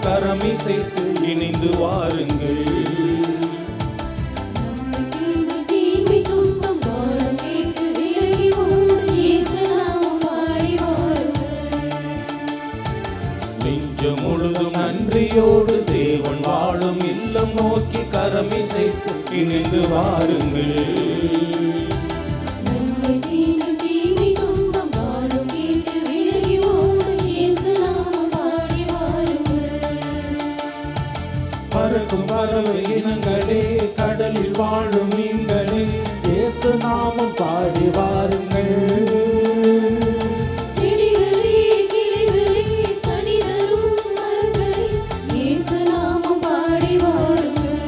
கரமிசைத்து இணைந்து வாருங்கள். நெஞ்சம் முழுதும் நன்றியோடு தேவன் வாழும் இல்லம் நோக்கி கரமிசைத்து இணைந்து வாருங்கள். பறக்கும் பறவை இனங்களே, கடலில் வாழும் மீன்களே, இயேசு நாமம் பாடி வாருங்கள். செடிகளே, கிளைகளே, கனி தரும் மரங்களே, இயேசு நாமம் பாடி வாருங்கள்.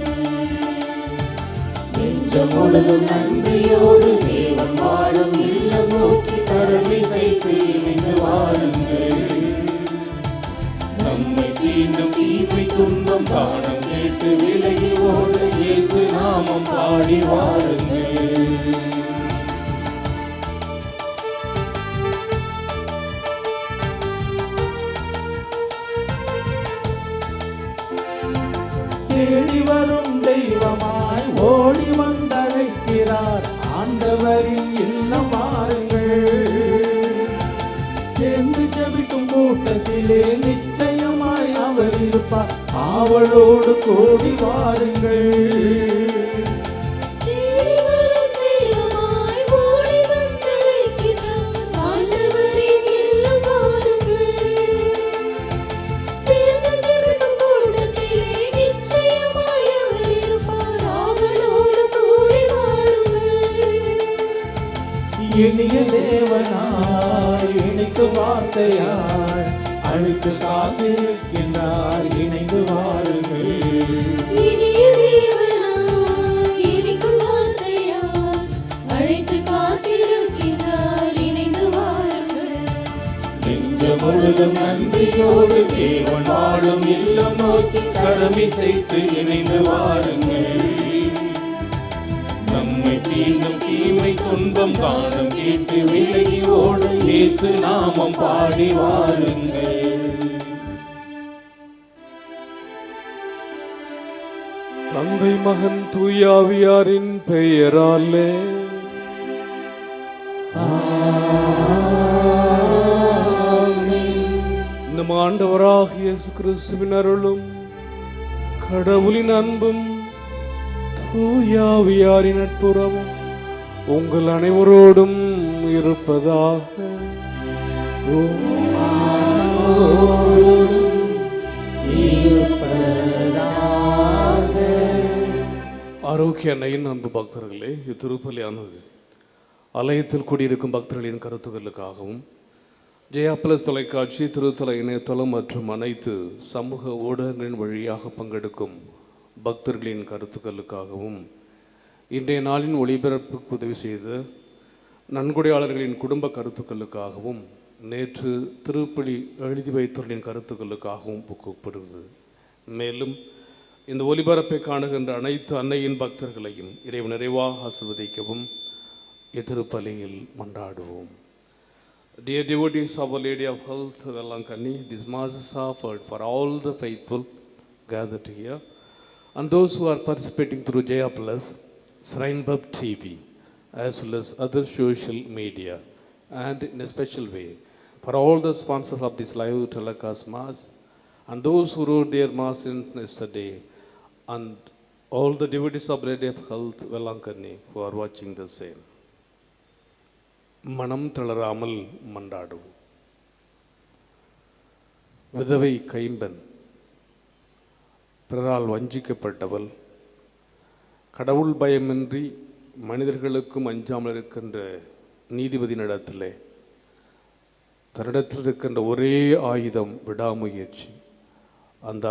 நெஞ்சம் முழுதும் நன்றியோடு தேவன் வாழும் இல்லம் நோக்கி கரமிசைத்து இணைந்து வாருங்கள். நம்மை தீண்டும் தீமை துன்பம் காணம் கேட்டு விலகி ஓட இயேசு நாமம் பாடி வாருங்கள். தேடி வரும் தெய்வமாய் ஓடி வந்தழைக்கிறார் ஆண்டவரின் இல்லம் வாருங்கள். சேர்ந்து ஜெபிக்கும் கூட்டத்திலே நிச்சயமாய் அவர் இருப்பார், ஆவலோடு கூடி வாருங்கள். தேடி வரும் தெய்வமாய் ஓடி வந்தழைக்கிறார் ஆண்டவரின் இல்லம் வாருங்கள். சேர்ந்து ஜெபிக்கும் கூட்டத்திலே நிச்சயமாய் அவர் இருப்பார், ஆவலோடு கூடி வாருங்கள். இனிய தேவனாய் இணைக்கு வார்த்தையாய் அழைத்து காத்திருக்கின்றார், இணைந்து வாருங்கள். இனிய தேவனாய் இனிக்கும் வார்த்தையால் அழைத்து காத்திருக்கின்றார், இணைந்து வாருங்கள். நெஞ்சம் முழுதும் நன்றியோடு தேவன் வாழும் இல்லம் நோக்கி கரமிசைத்து இணைந்து வாருங்கள். நம்மை தீண்டும் தீமை துன்பம் காணும் கேட்டு விலகி ஓடு இயேசு நாமம் பாடி வாருங்கள். தந்தை மகன் தூயாவியாரின் பெயராலே நம் ஆண்டவராகிய இயேசு கிறிஸ்துவின் அருளும் கடவுளின் அன்பும் தூயாவியாரின் நட்புறவும் உங்கள் அனைவரோடும் இருப்பதாக. ஆரோக்கிய அன்னையின் அன்பு பக்தர்களே, இத்திருப்பலியானது ஆலயத்தில் கூடியிருக்கும் பக்தர்களின் கருத்துக்களுக்காகவும் ஜெயா பிளஸ் தொலைக்காட்சி, திருத்தல இணையதளம் மற்றும் அனைத்து சமூக ஊடகங்களின் வழியாக பங்கெடுக்கும் பக்தர்களின் கருத்துக்களுக்காகவும் இன்றைய நாளின் ஒளிபரப்புக்கு உதவி செய்த நன்கொடையாளர்களின் குடும்ப கருத்துக்களுக்காகவும் நேற்று திருப்பலி எழுதி வைத்தவர்களின் கருத்துக்களுக்காகவும் ஒப்புக்கொடுகிறது. மேலும் இந்த ஒலிபரப்பை காணுகின்ற அனைத்து அன்னையின் பக்தர்களையும் இறைவன் நிறைவாக ஆசீர்வதிக்கவும் எதிர்ப்பலியில் மன்றாடுவோம். Dear devotees of Our Lady of Health, Vellankani, this Mass is offered for all the faithful gathered here and those who are participating through Jaya Plus, Shrine Bub TV, as well as other social media, and in a special way for all the sponsors of this live telecast Mass and those who wrote their Mass in yesterday, and all the devotees of Lady of Health, Vellankani, who are watching the same. மனம் தளராமல் மன்றாடுவோம். விதவை கைம்பன், பிறரால் வஞ்சிக்கப்பட்டவள், கடவுள் பயமின்றி மனிதர்களுக்கும் அஞ்சாமல் இருக்கின்ற நீதிபதியினிடத்திலே தன்னிடத்தில் இருக்கின்ற ஒரே ஆயுதம் விடாமுயற்சி. அந்த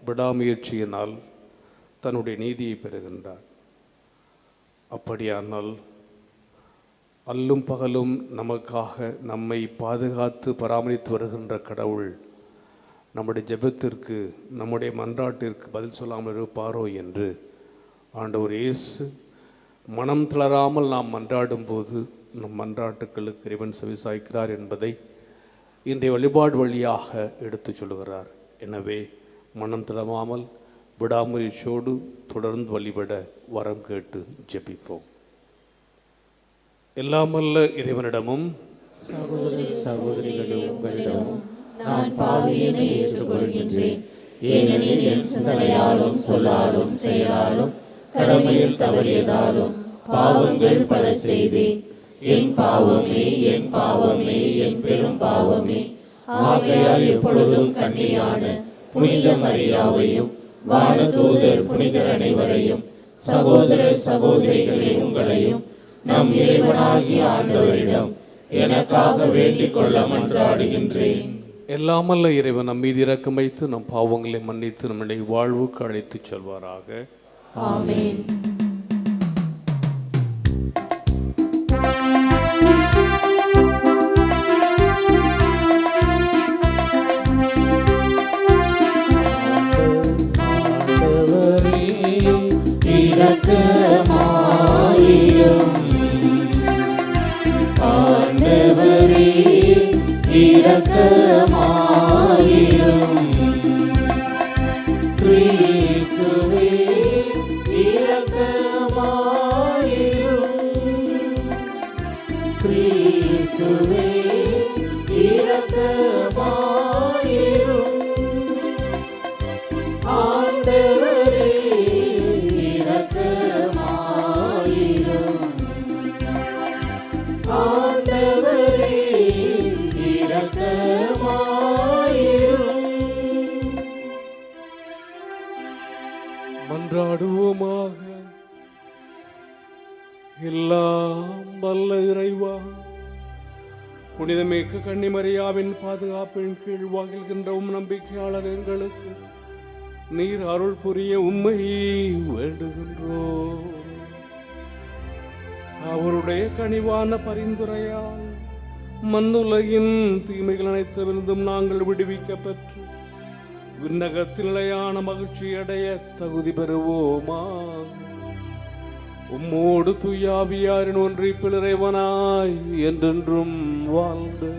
விடாமுயற்சியினால் தன்னுடைய நீதியை பெறுகின்றார். அப்படியானால் அல்லும் பகலும் நமக்காக நம்மை பாதுகாத்து பராமரித்து வருகின்ற கடவுள் நம்முடைய ஜெபத்திற்கு, நம்முடைய மன்றாட்டிற்கு பதில் சொல்லாமல் இருப்பாரோ என்று ஆண்டவர் இயேசு மனம் தளராமல் நாம் மன்றாடும் போது நம் மன்றாட்டுக்களுக்கு இறைவன் செவிசாய்க்கிறார் என்பதை இன்றைய வழிபாடு வழியாக எடுத்து சொல்கிறார். எனவே மனம் தளராமல் விடாமுயற்சியோடு தொடர்ந்து வழிபட வரம் கேட்டு ஜெபிப்போம். எல்லாமல்ல இறைவனிடமும் சகோதரி சகோதரிகளே, உங்களிடமும் நான் பாவியனை ஏற்றுக்கொள்கின்றேன். ஏனெனில் என் சிந்தனையாலும் சொல்லாலும் செயலாலும் கடமையில் தவறியதாலும் பாவங்கள் பல செய்தேன். என் பாவமே, என் பாவமே, என் பெரும் பாவமே. ஆகையால் எப்பொழுதும் கன்னியான புனித மரியாவையும் வானதூதர் புனிதர் அனைவரையும் சகோதர சகோதரிகளே உங்களையும் நம் இறைவனாகிய ஆண்டவரிடம் எனக்காக வேண்டிக் கொள்ள மன்றாடுகின்றேன். எல்லாமல்ல இறைவன் நம் மீது இரக்கம் வைத்து நம் பாவங்களை மன்னித்து நம்முடைய வாழ்வுக்கு அழைத்துச் செல்வாராக. ஆமென். ஆண்டவரே இரக்கமாயிரும். கிறிஸ்துவே இரக்கமாயிரும். கிறிஸ்துவே இரக்கமாயிரும். ஆண்டவரே இரக்கமாயிரும். ஆண்டவரே இரக்கமாயிரும். மன்றாடுவோமாக. எல்லாம் வல்ல இறைவா, புனிதமிக்க கன்னிமரியாவின் பாதுகாப்பின் கீழ் வாழ்கின்ற நம்பிக்கையாளர் எங்களுக்கு நீர் அருள் புரிய உம்மை வேண்டுகின்றோம். அவருடைய கனிவான பரிந்துரையால் மண்ணுலகின் தீமைகள் அனைத்திலிருந்தும் நாங்கள் விடுவிக்க பெற்று விண்ணகத்தில் நிலையான மகிழ்ச்சி அடைய தகுதி பெறுவோமா. உம்மோடு தூயாவியாரின் ஒன்றிப்பில் இறைவனாய் என்றென்றும் வாழ்ந்து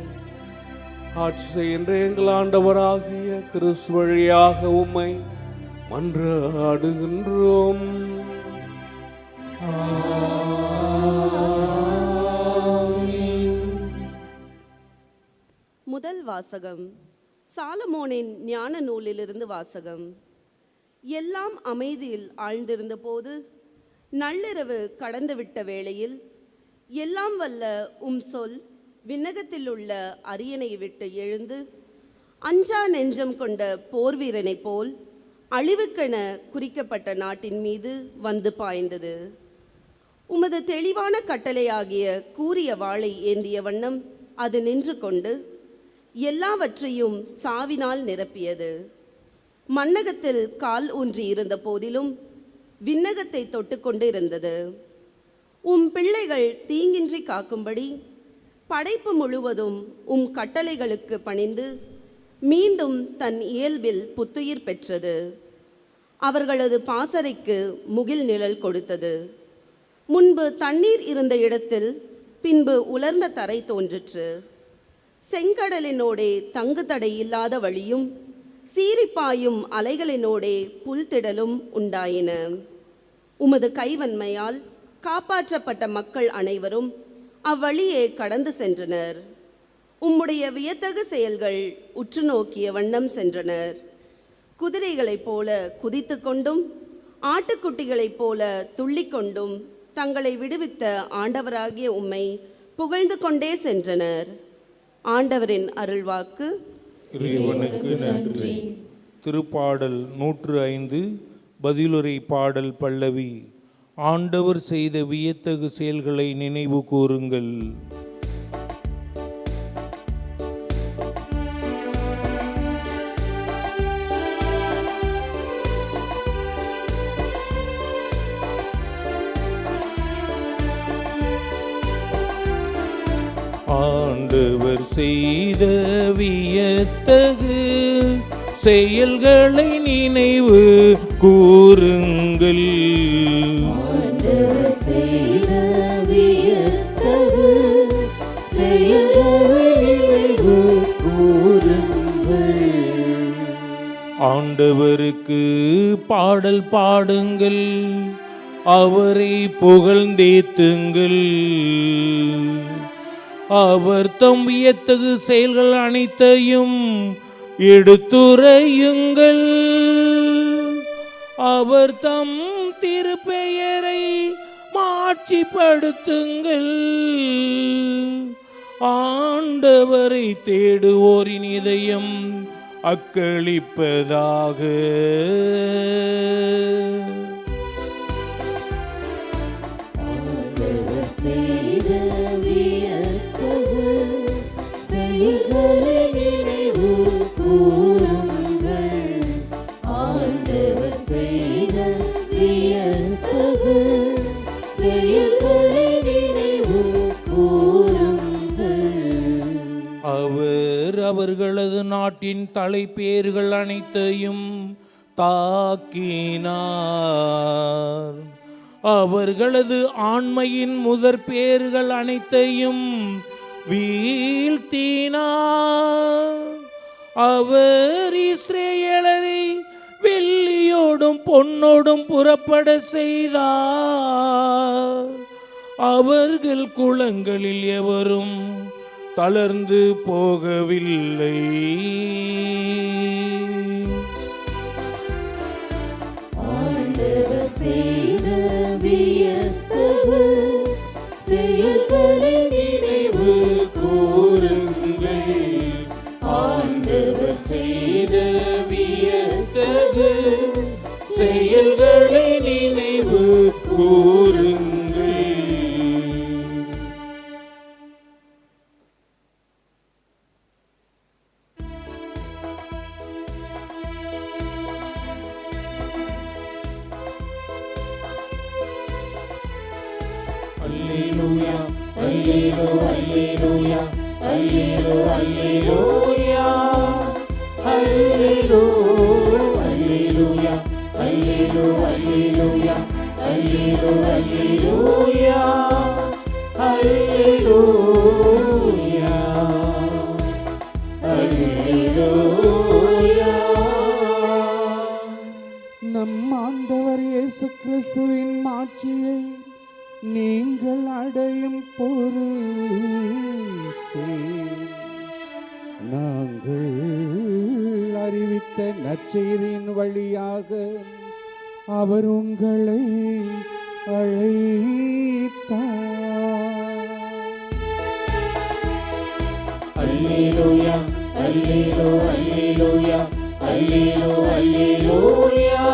ஆட்சி செய்கின்ற எங்கள் ஆண்டவராகிய கிறிஸ்து வழியாக உம்மை மன்றாடுகின்றோம். முதல் வாசகம் சாலமோனின் ஞான நூலிலிருந்து வாசகம். எல்லாம் அமைதியில் ஆழ்ந்திருந்த போது நள்ளிரவு கடந்துவிட்ட வேளையில் எல்லாம் வல்ல சொல் விண்ணகத்தில் உள்ள அரியணை விட்டு எழுந்து அஞ்சா நெஞ்சம் கொண்ட போர் வீரனைப் போல் அழிவுக்கென குறிக்கப்பட்ட நாட்டின் மீது வந்து பாய்ந்தது. உமது தெளிவான கட்டளையாகிய கூரிய வாளை ஏந்திய வண்ணம் அது நின்று கொண்டு எல்லாவற்றையும் சாவினால் நிரப்பியது. மண்ணகத்தில் கால் ஊன்றி இருந்த போதிலும் விண்ணகத்தை தொட்டு கொண்டு இருந்தது. பிள்ளைகள் தீங்கின்றி காக்கும்படி படைப்பு முழுவதும் கட்டளைகளுக்கு பணிந்து மீண்டும் தன் இயல்பில் புத்துயிர் பெற்றது. அவர்களது பாசறைக்கு முகில் நிழல் கொடுத்தது. முன்பு தண்ணீர் இருந்த இடத்தில் பின்பு உலர்ந்த தரை தோன்றிற்று. செங்கடலினோடே தங்கு தடை இல்லாத வழியும் சீரிப்பாயும் அலைகளினோடே புல்திடலும் உண்டாயின. உமது கைவன்மையால் காப்பாற்றப்பட்ட மக்கள் அனைவரும் அவ்வழியே கடந்து சென்றனர். உம்முடைய வியத்தகு செயல்கள் உற்று நோக்கிய வண்ணம் சென்றனர். குதிரைகளைப் போல குதித்து கொண்டும் ஆட்டுக்குட்டிகளைப் போல துள்ளிக்கொண்டும் தங்களை விடுவித்த ஆண்டவராகிய உம்மை புகழ்ந்து கொண்டே சென்றனர். ஆண்டவரின் அருள்வாக்கு. இறைவனுக்கு நன்றி. திருப்பாடல் 105 பதிலுரை பாடல் பல்லவி. ஆண்டவர் செய்த வியத்தகு செயல்களை நினைவு கூறுங்கள். ஆண்டவர் செய்த வியத்தகு செயல்களை நினைவு கூறுங்கள். ஆண்டவர் செய்த வியத்தகு செயல்களை நினைவு கூறுங்கள். ஆண்டவருக்கு பாடல் பாடுங்கள், அவரை புகழ்ந்தேத்துங்கள். அவர் தம் வியத்தகு செயல்கள் அனைத்தையும் எடுத்துரையுங்கள். அவர் தம் திருப்பெயரை மாட்சிப்படுத்துங்கள். ஆண்டவரை தேடுவோரின் இதயம் அக்களிப்பதாக. ஆண்டவர் செய்த வியத்தகு செயல்களை நினைவு கூருங்கள். ஆண்டவர் செய்த வியத்தகு செயல்களை நினைவு கூருங்கள். அவர்களது நாட்டின் தலைப்பேர்கள் அனைத்தையும் தாக்கினார். அவர்களது ஆண்மையின் முதற் பேர்கள் அனைத்தையும் வீழ்த்தினார். அவர் இஸ்ரேலரை வெள்ளியோடும் பொன்னோடும் புறப்பட செய்தார். அவர்கள் குளங்களில் எவரும் தளர்ந்து போகவில்லை. ஆண்டவர் செய்த வியத்தகு செயல்களை நினைவு கூருங்கள். ஆண்டவர் செய்த வியத்தகு செயல்களை நினைவு கூருங்கள். Alleluia, Alleluia, Alleluia, Alleluia, Alleluia, Alleluia, Alleluia, Alleluia, Alleluia. நம் ஆண்டவர் இயேசு கிறிஸ்துவின் மாட்சியை நீங்கள் அடையும் பொருட்டே நாங்கள் அறிவித்த நற்செய்தியின் வழியாக அவர் உங்களை அழைத்தார். Alleluia, Alleluia, Alleluia, Alleluia,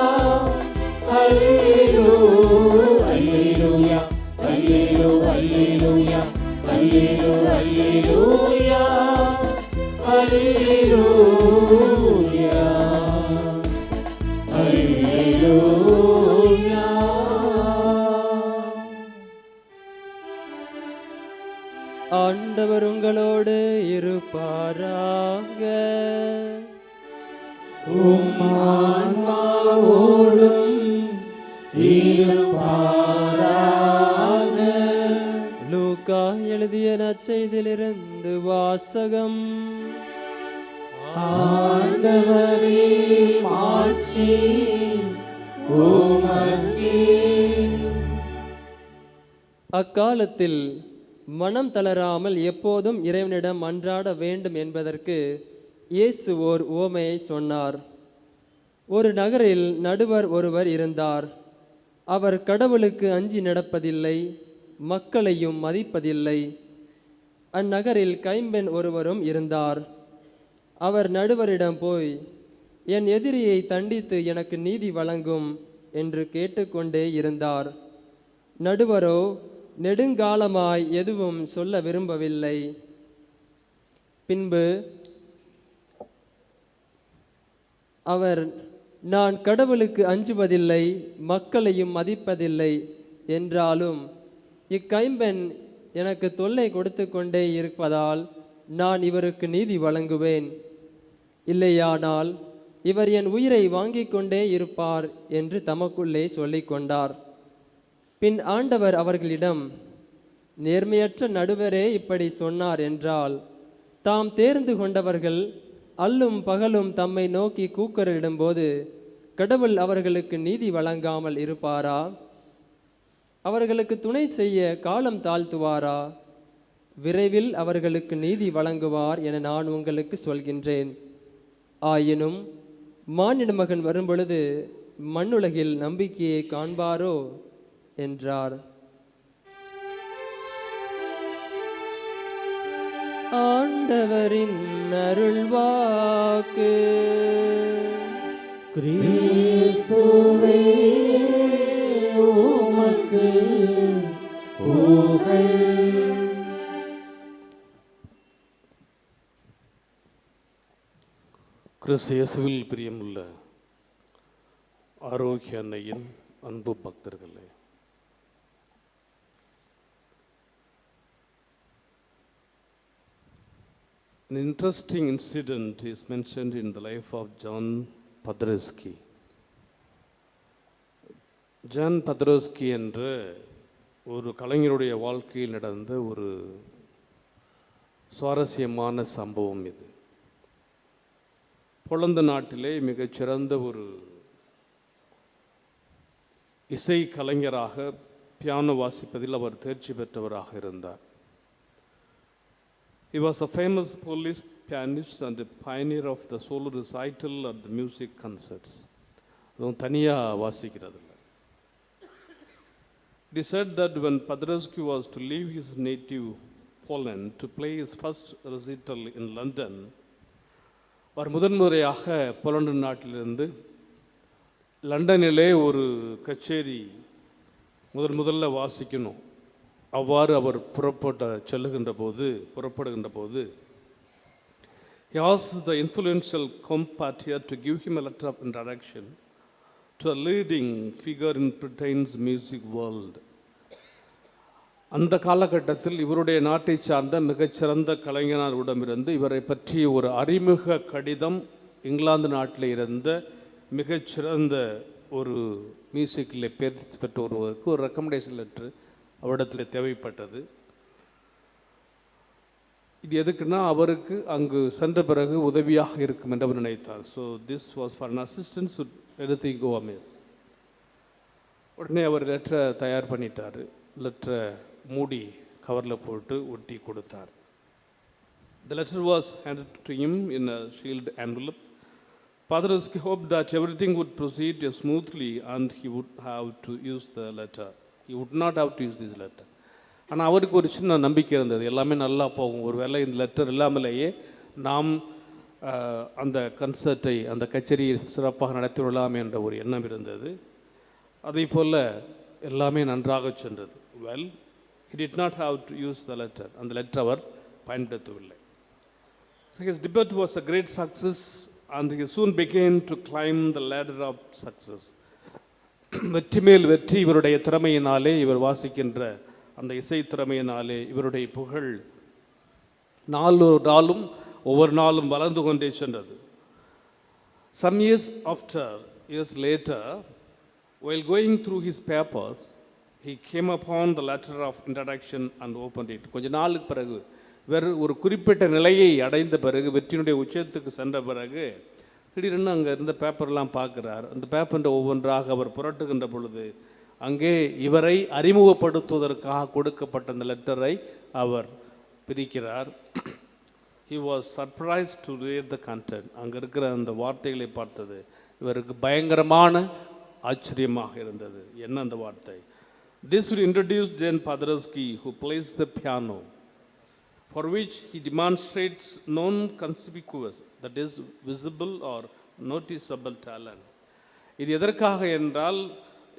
Alleluia, Alleluia, Alleluia, Alleluia, Alleluia, Alleluia, Alleluia. ஆண்டவர் உங்களோடு இருப்பாராக. உம் ஆன்மாவோடும் இருப்பாராக. லூக்கா எழுதிய நற்செய்தியிலிருந்து வாசகம். ஆண்டவரே மாட்சி உமக்கே. அக்காலத்தில் மனம் தளராமல் எப்போதும் இறைவனிடம் மன்றாட வேண்டும் என்பதற்கு இயேசு ஓர் உவமையை சொன்னார். ஒரு நகரில் நடுவர் ஒருவர் இருந்தார். அவர் கடவுளுக்கு அஞ்சி நடப்பதில்லை, மக்களையும் மதிப்பதில்லை. அந்நகரில் கைம்பெண் ஒருவரும் இருந்தார். அவர் நடுவரிடம் போய், என் எதிரியை தண்டித்து எனக்கு நீதி வழங்கும் என்று கேட்டுக்கொண்டே இருந்தார். நடுவரோ நெடுங்காலமாய் எதுவும் சொல்ல விரும்பவில்லை. பின்பு அவர், நான் கடவுளுக்கு அஞ்சுவதில்லை, மக்களையும் மதிப்பதில்லை என்றாலும் இக்கைம்பெண் எனக்கு தொல்லை கொடுத்து கொண்டே இருப்பதால் நான் இவருக்கு நீதி வழங்குவேன். இல்லையானால் இவர் என் உயிரை வாங்கிக் கொண்டே இருப்பார் என்று தமக்குள்ளே சொல்லிக்கொண்டார். பின் ஆண்டவர் அவர்களிடம், நேர்மையற்ற நடுவரே இப்படி சொன்னார் என்றால் தாம் தேர்ந்து கொண்டவர்கள் அல்லும் பகலும் தம்மை நோக்கி கூக்குரலிடும்போது கடவுள் அவர்களுக்கு நீதி வழங்காமல் இருப்பாரா? அவர்களுக்கு துணை செய்ய காலம் தாழ்த்துவாரா? விரைவில் அவர்களுக்கு நீதி வழங்குவார் என நான் உங்களுக்கு சொல்கின்றேன். ஆயினும் மானிட மகன் வரும்பொழுது மண்ணுலகில் நம்பிக்கையை காண்பாரோ என்றார். ஆண்டவரின் அருள்வாக்கு. கிறிஸ்துவே உமக்கு புகழ். கிறிஸ்து இயேசுவில் பிரியமுள்ள ஆரோக்கிய அன்னையின் அன்பு பக்தர்களே, an interesting incident is mentioned in the life of John Paderewski. John Paderewski என்ற ஒரு கலைஞருடைய வாழ்க்கையில் நடந்த ஒரு சுவாரஸ்யமான சம்பவம் இது. போலந்து நாட்டிலே மிகச்சிறந்த ஒரு இசை கலைஞராக பியானோ வாசிப்பதில் அவர் தேர்ச்சி பெற்றவராக இருந்தார். He was a famous Polish pianist and a pioneer of the solo recital at the music concerts. அதுவும் தனியாக வாசிக்கிறது இல்லை. It is said that when Paderewski was to leave his native Poland to play his first recital in London, அவர் முதன்முறையாக Poland நாட்டிலிருந்து லண்டனிலே ஒரு கச்சேரி முதல்ல வாசிக்கணும். அவ்வாறு அவர் புறப்படுகின்ற போது he asked the influential compatriot to give him a letter of introduction to a leading figure in Britain's music world. அந்த காலகட்டத்தில் இவருடைய நாட்டை சார்ந்த மிகச்சிறந்த கலைஞரிடமிருந்து இவரை பற்றி ஒரு அறிமுக கடிதம் இங்கிலாந்து நாட்டில் இருந்த மிகச்சிறந்த ஒரு மியூசிக்கில் தேர்ச்சி பெற்ற ஒருவருக்கு ஒரு ரெக்கமெண்டேஷன் லெட்ரு அவரிடத்தில் தேவைப்பட்டது. இது எதுக்குன்னா அவருக்கு அங்கு சென்ற பிறகு உதவியாக இருக்கும் என்று அவர் நினைத்தார். So this was for an assistance anything go amiss. உடனே அவர் லெட்டரை தயார் பண்ணிட்டார். லெட்டரை மூடி கவரில் போட்டு ஒட்டி கொடுத்தார். The letter was handed to him in a sealed envelope. Paderewski hoped that everything would proceed smoothly and he would have to use the letter. He would not have to use this letter. ஆனால் அவருக்கு ஒரு சின்ன நம்பிக்கை இருந்தது, எல்லாமே நல்லா போகும், ஒரு வேளை இந்த லெட்டர் இல்லாமலேயே நாம் அந்த கன்சர்ட்டை அந்த கச்சேரியை சிறப்பாக நடத்திவிடலாம் என்ற ஒரு எண்ணம் இருந்தது. அதே போல் எல்லாமே நன்றாக சென்றது. Well, he did not have to use the letter. அந்த லெட்டர் அவர் பயன்படுத்தவில்லை. So his debut was a great success and he soon began to climb the ladder of success. வெற்றி மேல் வெற்றி இவருடைய திறமையினாலே, இவர் வாசிக்கின்ற அந்த இசை திறமையினாலே இவருடைய புகழ் நாளும் ஒவ்வொரு நாளும் வளர்ந்து கொண்டே சென்றது. Some years later, while going through his papers, he came upon the letter of introduction and opened it. கொஞ்ச நாளுக்கு பிறகு ஒரு குறிப்பிட்ட நிலையை அடைந்த பிறகு, வெற்றியினுடைய உச்சத்துக்கு சென்ற பிறகு திடீரென்னு அங்கே இருந்த பேப்பர்லாம் பார்க்குறார். அந்த பேப்பர் ஒவ்வொன்றாக அவர் புரட்டுகின்ற பொழுது அங்கே இவரை அறிமுகப்படுத்துவதற்காக கொடுக்கப்பட்ட அந்த லெட்டரை அவர் பிரிக்கிறார். He was surprised to read the content. அங்கே இருக்கிற அந்த வார்த்தைகளை பார்த்தது இவருக்கு பயங்கரமான ஆச்சரியமாக இருந்தது. என்ன அந்த வார்த்தை? This will introduce John Paderewski, who plays the piano, for which he demonstrates non-conspicuous, that is visible or noticeable talent. இது எதற்காக என்றால்,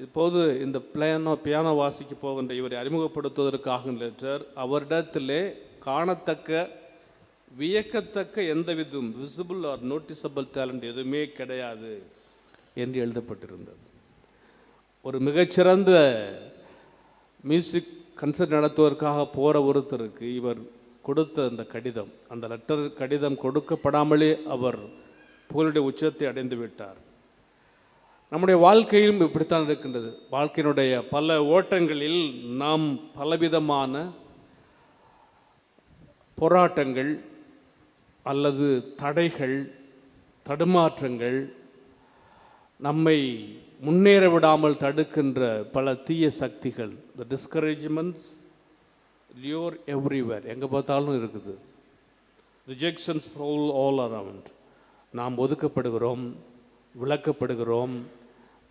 இப்போது இந்த பியானோ வாசிக்க போகின்ற இவரை அறிமுகப்படுத்துவதற்காக லெட்டர் அவரிடத்திலே காணத்தக்க வியக்கத்தக்க எந்தவிதும் விசிபிள் ஆர் நோட்டிசபிள் டேலண்ட் எதுவுமே கிடையாது என்று எழுதப்பட்டிருந்தது. ஒரு மிகச்சிறந்த மியூசிக் கன்சர்ட் நடத்துவதற்காக போகிற ஒருத்தருக்கு இவர் கொடுத்த அந்த கடிதம், அந்த லெட்டர் கடிதம் கொடுக்கப்படாமலே அவர் புகழுடைய உச்சத்தை அடைந்து விட்டார். நம்முடைய வாழ்க்கையிலும் இப்படித்தான் இருக்கின்றது. வாழ்க்கையினுடைய பல ஓட்டங்களில் நாம் பலவிதமான போராட்டங்கள், அல்லது தடைகள், தடுமாற்றங்கள், நம்மை முன்னேற விடாமல் தடுக்கின்ற பல தீய சக்திகள், the discouragements lure everywhere, எங்கே பார்த்தாலும் இருக்குது. Rejections prowl all around. நாம் ஒதுக்கப்படுகிறோம், விளக்கப்படுகிறோம்,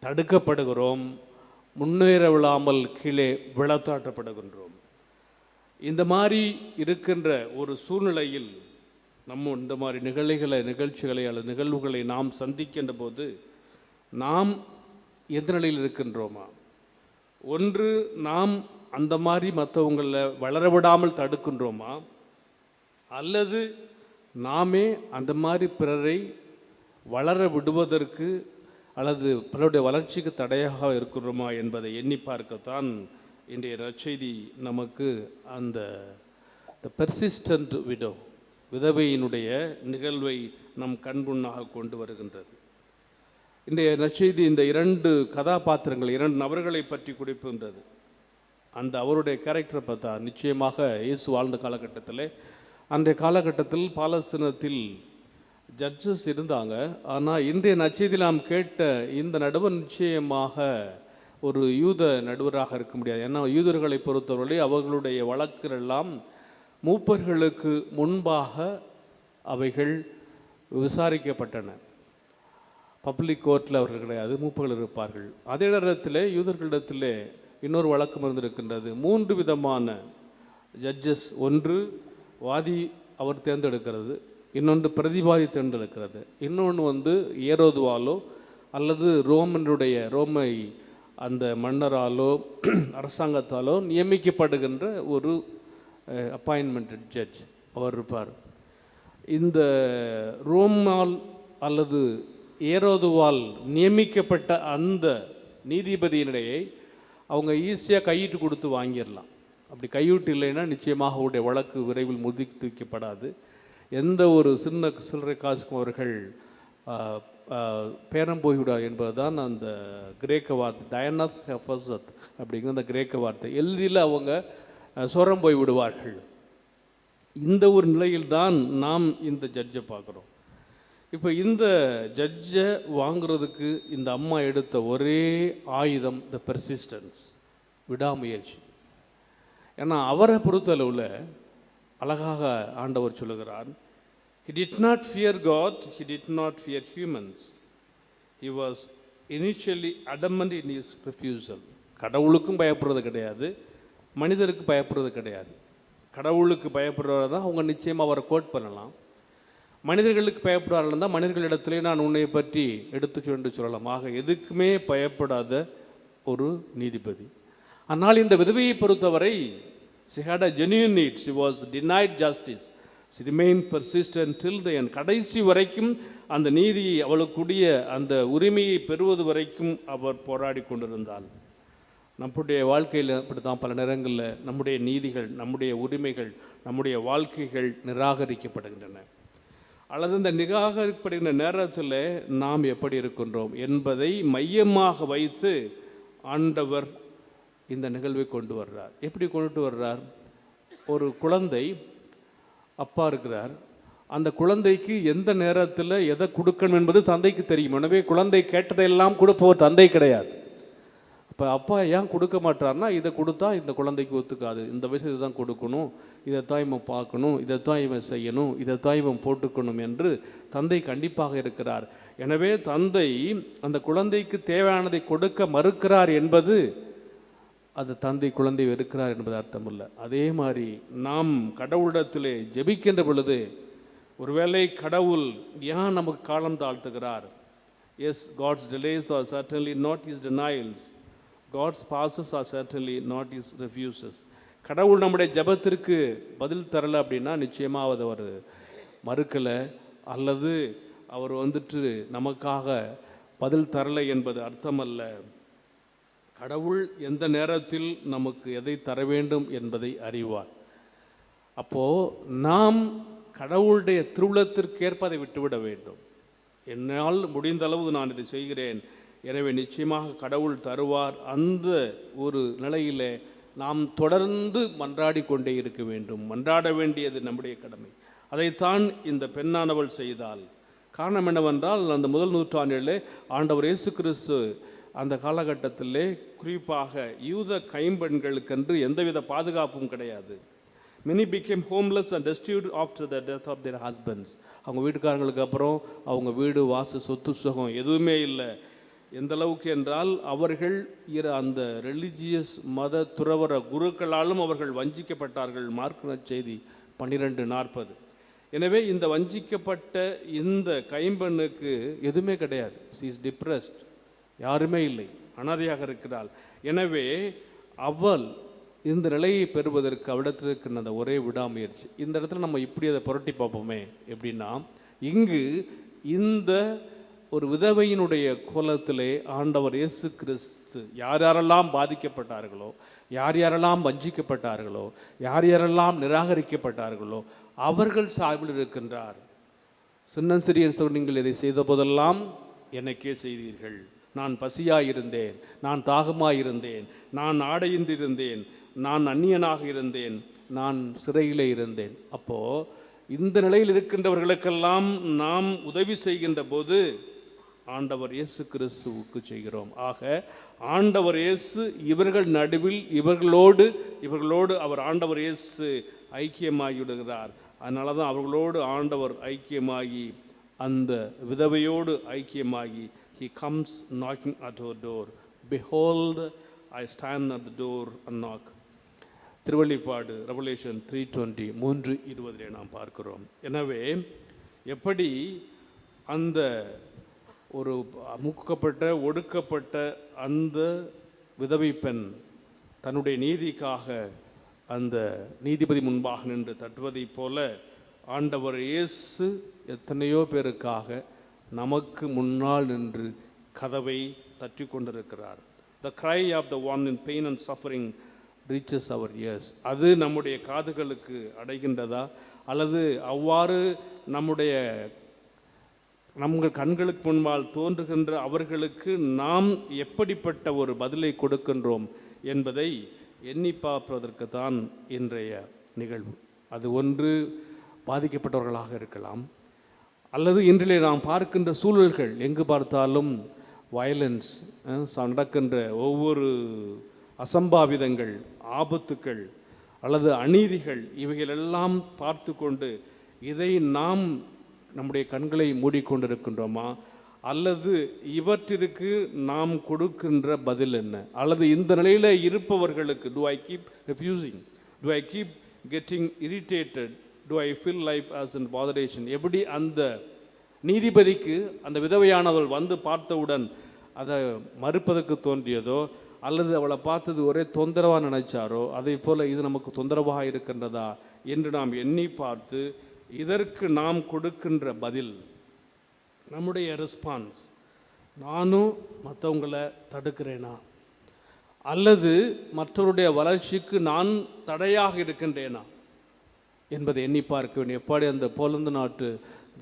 தடுக்கப்படுகிறோம், முன்னேற விடாமல் கீழே விழத்தாட்டப்படுகின்றோம். இந்த மாதிரி இருக்கின்ற ஒரு சூழ்நிலையில் நம்ம இந்த மாதிரி நிகழ்ச்சிகளை அல்லது நிகழ்வுகளை நாம் சந்திக்கின்ற போது நாம் எந்த நிலையில் இருக்கின்றோமா? ஒன்று, நாம் அந்த மாதிரி மற்றவங்களை வளர விடாமல் தடுக்கின்றோமா, அல்லது நாமே அந்த மாதிரி பிறரை வளர விடுவதற்கு அல்லது பிறருடைய வளர்ச்சிக்கு தடையாக இருக்கிறோமா என்பதை எண்ணி பார்க்கத்தான் இன்றைய நற்செய்தி நமக்கு அந்த பெர்சிஸ்டன்ட் விதவையினுடைய நிகழ்வை நம் கண்முன்னாக கொண்டு வருகின்றது. இன்றைய நற்செய்தி இந்த 2 கதாபாத்திரங்கள், 2 நபர்களை பற்றி குறிப்பிடுகின்றது. அந்த அவருடைய கேரக்டரை பார்த்தா நிச்சயமாக இயேசு வாழ்ந்த காலகட்டத்தில், அன்றைய காலகட்டத்தில் பாலஸ்தீனத்தில் ஜட்ஜஸ் இருந்தாங்க. ஆனால் இன்றைய நற்செய்தியில் நாம் கேட்ட இந்த நடுவர் நிச்சயமாக ஒரு யூத நடுவராக இருக்க முடியாது. ஏன்னா யூதர்களை பொறுத்தவரை அவர்களுடைய வழக்குகளெல்லாம் மூப்பர்களுக்கு முன்பாக அவைகள் விசாரிக்கப்பட்டன. பப்ளிக் கோர்ட்டில் அவர்கள் கிடையாது, மூப்பர்கள் இருப்பார்கள். அதே நேரத்தில் யூதர்களிடத்தில் இன்னொரு வழக்கம் இருந்திருக்கின்றது. 3 விதமான ஜட்ஜஸ். ஒன்று வாதி அவர் தேர்ந்தெடுக்கிறது, இன்னொன்று பிரதிவாதி தேர்ந்தெடுக்கிறது, இன்னொன்று ஏரோதுவாலோ அல்லது ரோமை அந்த மன்னராலோ அரசாங்கத்தாலோ நியமிக்கப்படுகின்ற ஒரு அப்பாயின்மெண்டட் ஜட்ஜ் அவர் இருப்பார். இந்த ரோமால் அல்லது ஏரோதுவால் நியமிக்கப்பட்ட அந்த நீதிபதியினிடையே அவங்க ஈஸியாக கையிட்டு கொடுத்து வாங்கிடலாம். அப்படி கையூட்டு இல்லைன்னா நிச்சயமாக அவருடைய வழக்கு விரைவில் முதுக்கி வைக்கப்படாது. எந்த ஒரு சில்லறை காசுக்கும் அவர்கள் பேரம் போய்விடார் என்பதுதான் அந்த கிரேக்க வார்த்தை, டயனத் ஹெஃபசத் அப்படிங்கிற அந்த கிரேக்க வார்த்தை. எளிதில் அவங்க சொரம் போய் விடுவார்கள். இந்த ஒரு நிலையில்தான் நாம் இந்த ஜட்ஜை பார்க்குறோம். இப்போ இந்த ஜட்ஜை வாங்குறதுக்கு இந்த அம்மா எடுத்த ஒரே ஆயுதம் த பெர்சிஸ்டன்ஸ், விடாமுயற்சி. ஏன்னா அவரை பொறுத்தளவில் அழகாக ஆண்டவர் சொல்லுகிறார், he did not fear God, he did not fear humans, he was initially adamant in his refusal. கடவுளுக்கும் பயப்படுறது கிடையாது, மனிதருக்கு பயப்படுறது கிடையாது. கடவுளுக்கு பயப்படுறவரை தான் அவங்க நிச்சயமாக அவரை கோட் பண்ணலாம். மனிதர்களுக்கு பயப்படுவார்கள் தான் மனிதர்களிடத்திலே நான் உன்னை பற்றி எடுத்து சொல்லலாம். ஆக எதுக்குமே பயப்படாத ஒரு நீதிபதி. ஆனால் இந்த விதவையை பொறுத்தவரை she had a genuine need, she was denied justice, she remained persistent till the end. கடைசி வரைக்கும் அந்த நீதியை, அவளுக்குரிய அந்த உரிமையை பெறுவது வரைக்கும் அவர் போராடி கொண்டிருந்தாள். நம்முடைய வாழ்க்கையில் அப்படித்தான் பல நேரங்களில் நம்முடைய நீதிகள், நம்முடைய உரிமைகள், நம்முடைய வாழ்க்கைகள் நிராகரிக்கப்படுகின்றன. அல்லது இந்த நிராகரிக்கப்படுகின்ற நேரத்தில் நாம் எப்படி இருக்கின்றோம் என்பதை மையமாக வைத்து ஆண்டவர் இந்த நிகழ்வை கொண்டு வர்றார். எப்படி கொண்டு வர்றார்? ஒரு குழந்தை, அப்பா இருக்கிறார், அந்த குழந்தைக்கு எந்த நேரத்தில் எதை கொடுக்கணும் என்பது தந்தைக்கு தெரியும். எனவே குழந்தை கேட்டதையெல்லாம் கொடுப்பவர் தந்தை கிடையாது. அப்போ அப்பா ஏன் கொடுக்க மாட்டார்னா, இதை கொடுத்தா இந்த குழந்தைக்கு ஒத்துக்காது, இந்த வயசு தான் கொடுக்கணும், இதைத்தான் இவன் பார்க்கணும், இதைத்தான் இவன் செய்யணும், இதைத்தான் இவன் போட்டுக்கணும் என்று தந்தை கண்டிப்பாக இருக்கிறார். எனவே தந்தை அந்த குழந்தைக்கு தேவையானதை கொடுக்க மறுக்கிறார் என்பது அது தந்தை குழந்தை வெறுக்கிறார் என்பது அர்த்தம் இல்லை. அதே மாதிரி நாம் கடவுளிடத்திலே ஜெபிக்கின்ற பொழுது ஒருவேளை கடவுள் ஏன் நமக்கு காலம் தாழ்த்துகிறார்? Yes, God's delays are certainly not his denials, God's pauses are certainly not his refuses. கடவுள் நம்முடைய ஜெபத்திற்கு பதில் தரலை அப்படின்னா நிச்சயமாக அதை அவர் மறுக்கலை அல்லது அவர் நமக்காக பதில் தரலை என்பது அர்த்தமல்ல. கடவுள் எந்த நேரத்தில் நமக்கு எதை தர வேண்டும் என்பதை அறிவார். அப்போது நாம் கடவுளுடைய திருவுளத்திற்கேற்ப அதை விட்டுவிட வேண்டும். என்னால் முடிந்த அளவு நான் இதை செய்கிறேன், எனவே நிச்சயமாக கடவுள் தருவார். அந்த ஒரு நிலையில் நாம் தொடர்ந்து மன்றாடி கொண்டே இருக்க வேண்டும். மன்றாட வேண்டியது நம்முடைய கடமை. அதைத்தான் இந்த பெண்ணானவள் செய்தாள். காரணம் என்னவென்றால், அந்த முதல் நூற்றாண்டிலே ஆண்டவர் இயேசு கிறிஸ்து அந்த காலகட்டத்திலே குறிப்பாக யூத கைம்பெண்களுக்கென்று எந்தவித பாதுகாப்பும் கிடையாது. Many became homeless and destitute after the death of their husbands. அவங்க வீட்டுக்காரங்களுக்கு அப்புறம் அவங்க வீடு வாச சொத்து சுகம் எதுவுமே இல்லை. எந்த அளவுக்கு என்றால், அவர்கள் அந்த ரிலிஜியஸ் மத துறவர குருக்களாலும் அவர்கள் வஞ்சிக்கப்பட்டார்கள். மார்க் நற்செய்தி 12:40. எனவே இந்த வஞ்சிக்கப்பட்ட இந்த கைம்பெண்ணுக்கு எதுவுமே கிடையாது. she is depressed, யாருமே இல்லை, அனாதையாக இருக்கிறாள். எனவே அவள் இந்த நிலையை பெறுவதற்கு அவளிடத்தில் இருக்கிற அந்த ஒரே விடாமுயற்சி. இந்த இடத்துல நம்ம இப்படி அதை புரட்டி பார்ப்போமே. எப்படின்னா, இங்கு இந்த ஒரு விதவையினுடைய கோலத்திலே ஆண்டவர் இயேசு கிறிஸ்து யார் யாரெல்லாம் பாதிக்கப்பட்டார்களோ, யார் யாரெல்லாம் வஞ்சிக்கப்பட்டார்களோ, யார் யாரெல்லாம் நிராகரிக்கப்பட்டார்களோ அவர்கள் சார்பில் இருக்கின்றார். சின்னஞ்சிறியன் சொல், நீங்கள் இதை செய்த போதெல்லாம் எனக்கே செய்தீர்கள். நான் பசியாயிருந்தேன், நான் தாகமாயிருந்தேன், நான் ஆடையின்றிருந்தேன், நான் அந்நியனாக இருந்தேன், நான் சிறையிலே இருந்தேன். அப்போது இந்த நிலையில் இருக்கின்றவர்களுக்கெல்லாம் நாம் உதவி செய்கின்ற போது ஆண்டவர் இயேசு கிறிஸ்துவுக்கு செய்கிறோம். ஆக ஆண்டவர் இயேசு இவர்கள் நடுவில் இவர்களோடு அவர் ஆண்டவர் இயேசு ஐக்கியமாகி விடுகிறார். அதனால தான் அவர்களோடு ஆண்டவர் ஐக்கியமாகி அந்த விதவையோடு ஐக்கியமாகி he comes knocking at our door. Behold, I stand at the door and knock. திருவெளிப்பாடு ரெவலேஷன் 3:20 3:20 நாம் பார்க்கிறோம். எனவே எப்படி அந்த ஒரு முக்கப்பட்ட ஒடுக்கப்பட்ட அந்த விதவை பெண் தன்னுடைய நீதிக்காக அந்த நீதிபதி முன்பாக நின்று தட்டுவதைப் போல ஆண்டவர் இயேசு எத்தனையோ பேருக்காக நமக்கு முன்னால் நின்று கதவை தட்டி கொண்டிருக்கிறார். The cry of the one in pain and suffering reaches our ears. அது நம்முடைய காதுகளுக்கு அடைகின்றதா, அல்லது அவ்வாறு நம்முடைய கண்களுக்கு முன்பால் தோன்றுகின்ற அவர்களுக்கு நாம் எப்படிப்பட்ட ஒரு பதிலை கொடுக்கின்றோம் என்பதை எண்ணி பார்ப்பதற்கு தான் இன்றைய நிகழ்வு. அது ஒன்று பாதிக்கப்பட்டவர்களாக இருக்கலாம், அல்லது இன்றிலே நாம் பார்க்கின்ற சூழல்கள் எங்கு பார்த்தாலும் வயலன்ஸ் நடக்கின்ற ஒவ்வொரு அசம்பாவிதங்கள், ஆபத்துக்கள் அல்லது அநீதிகள், இவைகளெல்லாம் பார்த்து கொண்டு இதை நாம் நம்முடைய கண்களை மூடிக்கொண்டிருக்கின்றோமா, அல்லது இவற்றிற்கு நாம் கொடுக்கின்ற பதில் என்ன? அல்லது இந்த நிலையில் இருப்பவர்களுக்கு do I keep refusing, do I keep getting irritated, do I feel life as an botheration? எப்படி அந்த நீதிபதிக்கு அந்த விதவையானவள் வந்து பார்த்தவுடன் அதை மறுப்பதற்கு தோன்றியதோ, அல்லது அவளை பார்த்தது ஒரே தொந்தரவாக நினைச்சாரோ, அதே போல் இது நமக்கு தொந்தரவாக இருக்கின்றதா என்று நாம் எண்ணி பார்த்து இதற்கு நாம் கொடுக்கின்ற பதில், நம்முடைய ரெஸ்பான்ஸ், நானும் மற்றவங்களை தடுக்கிறேனா, அல்லது மற்றவருடைய வளர்ச்சிக்கு நான் தடையாக இருக்கின்றேனா என்பதை எண்ணி பார்க்க வேண்டும். எப்படி அந்த போலந்து நாட்டு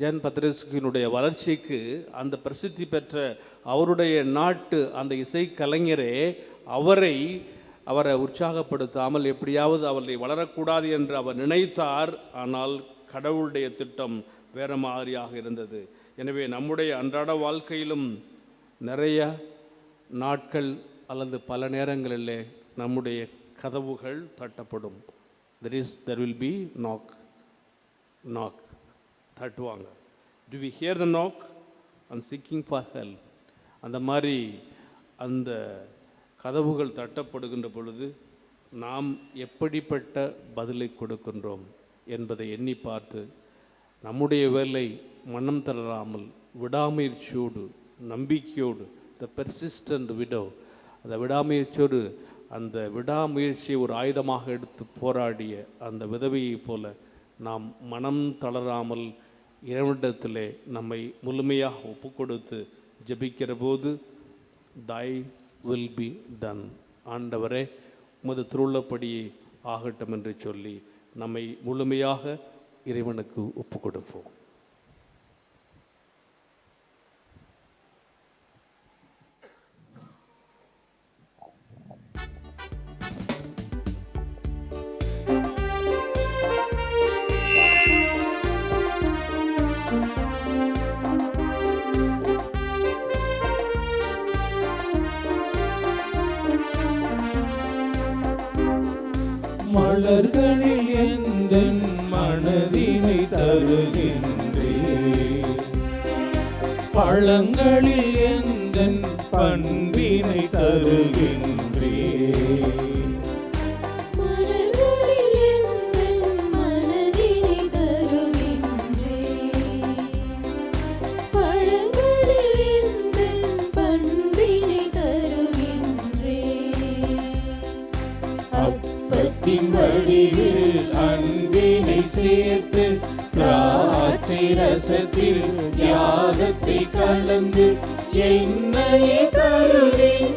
ஜான் பத்ரேஸ்கியினுடைய வளர்ச்சிக்கு அந்த பிரசித்தி பெற்ற அவருடைய நாட்டு அந்த இசை கலைஞரே அவரை உற்சாகப்படுத்தாமல் எப்படியாவது அவரை வளரக்கூடாது என்று அவர் நினைத்தார். ஆனால் கடவுளுடைய திட்டம் வேறு மாதிரியாக இருந்தது. எனவே நம்முடைய அன்றாட வாழ்க்கையிலும் நிறைய நாட்கள் அல்லது பல நேரங்களிலே நம்முடைய கதவுகள் தட்டப்படும். there will be knock தட்டுவாங்க. do we hear the knock and seeking for help? அந்த மாதிரி அந்த கதவுகள் தட்டப்படுகின்ற பொழுது நாம் எப்படிப்பட்ட பதிலை கொடுக்கின்றோம் என்பதை எண்ணி பார்த்து நம்முடைய வேலை மனம் தளராமல் விடாமுயற்சியோடு நம்பிக்கையோடு the persistent widow, அந்த விடாமுயற்சியோடு அந்த விடாமுயற்சியை ஒரு ஆயுதமாக எடுத்து போராடிய அந்த விதவையைப் போல நாம் மனம் தளராமல் இறைவனிடத்திலே நம்மை முழுமையாக ஒப்பு கொடுத்து ஜெபிக்கிற போது thy will be done, ஆண்டவரே உமது திருவுள்ளப்படியே ஆகட்டும் என்று சொல்லி நம்மை முழுமையாக இறைவனுக்கு ஒப்பு கொடுப்போம். மலர்களில் எந்தன் மனதினை தருகின்றேன். பழங்களில் எந்தன் பண்பினை தருகின்றேன். மலர்களில் எந்தன் மனதினை தருகின்றேன். பழங்களில் எந்தன் பண்பினை தருகின்றேன். அப்பத்தின் வடிவில் அன்பினை சேர்த்து திராட்சை ரசத்தில் தியாகத்தை கலந்து என்னை தருகின்றேன்.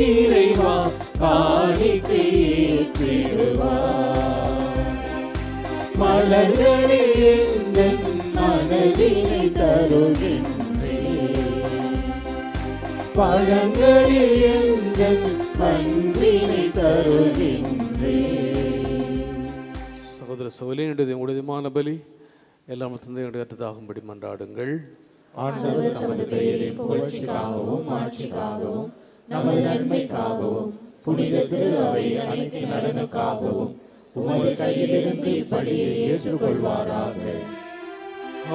இறைவா காணிக்கை ஏற்றிடுவார். மலர்களில் எந்தன் மனதினை தருகின்றேன். பழங்களில் எந்தன் பண்பினை தருகின்றேன். சகோதர சகோதரியுடைய உடையமான பலி எல்லாம் தந்தையுடைய ஏற்றதாகும்படி மன்றாடுங்கள். ஆண்டவர் தமது பெயரின் புகழ்ச்சிக்காகவும் மாட்சிக்காகவும் நமது நன்மைக்காகவும் புனித திரு அவை அனைத்தின் நலனுக்காகவும் உமது கையிலிருந்து இப்படியை ஏற்றுக்கொள்வாராக.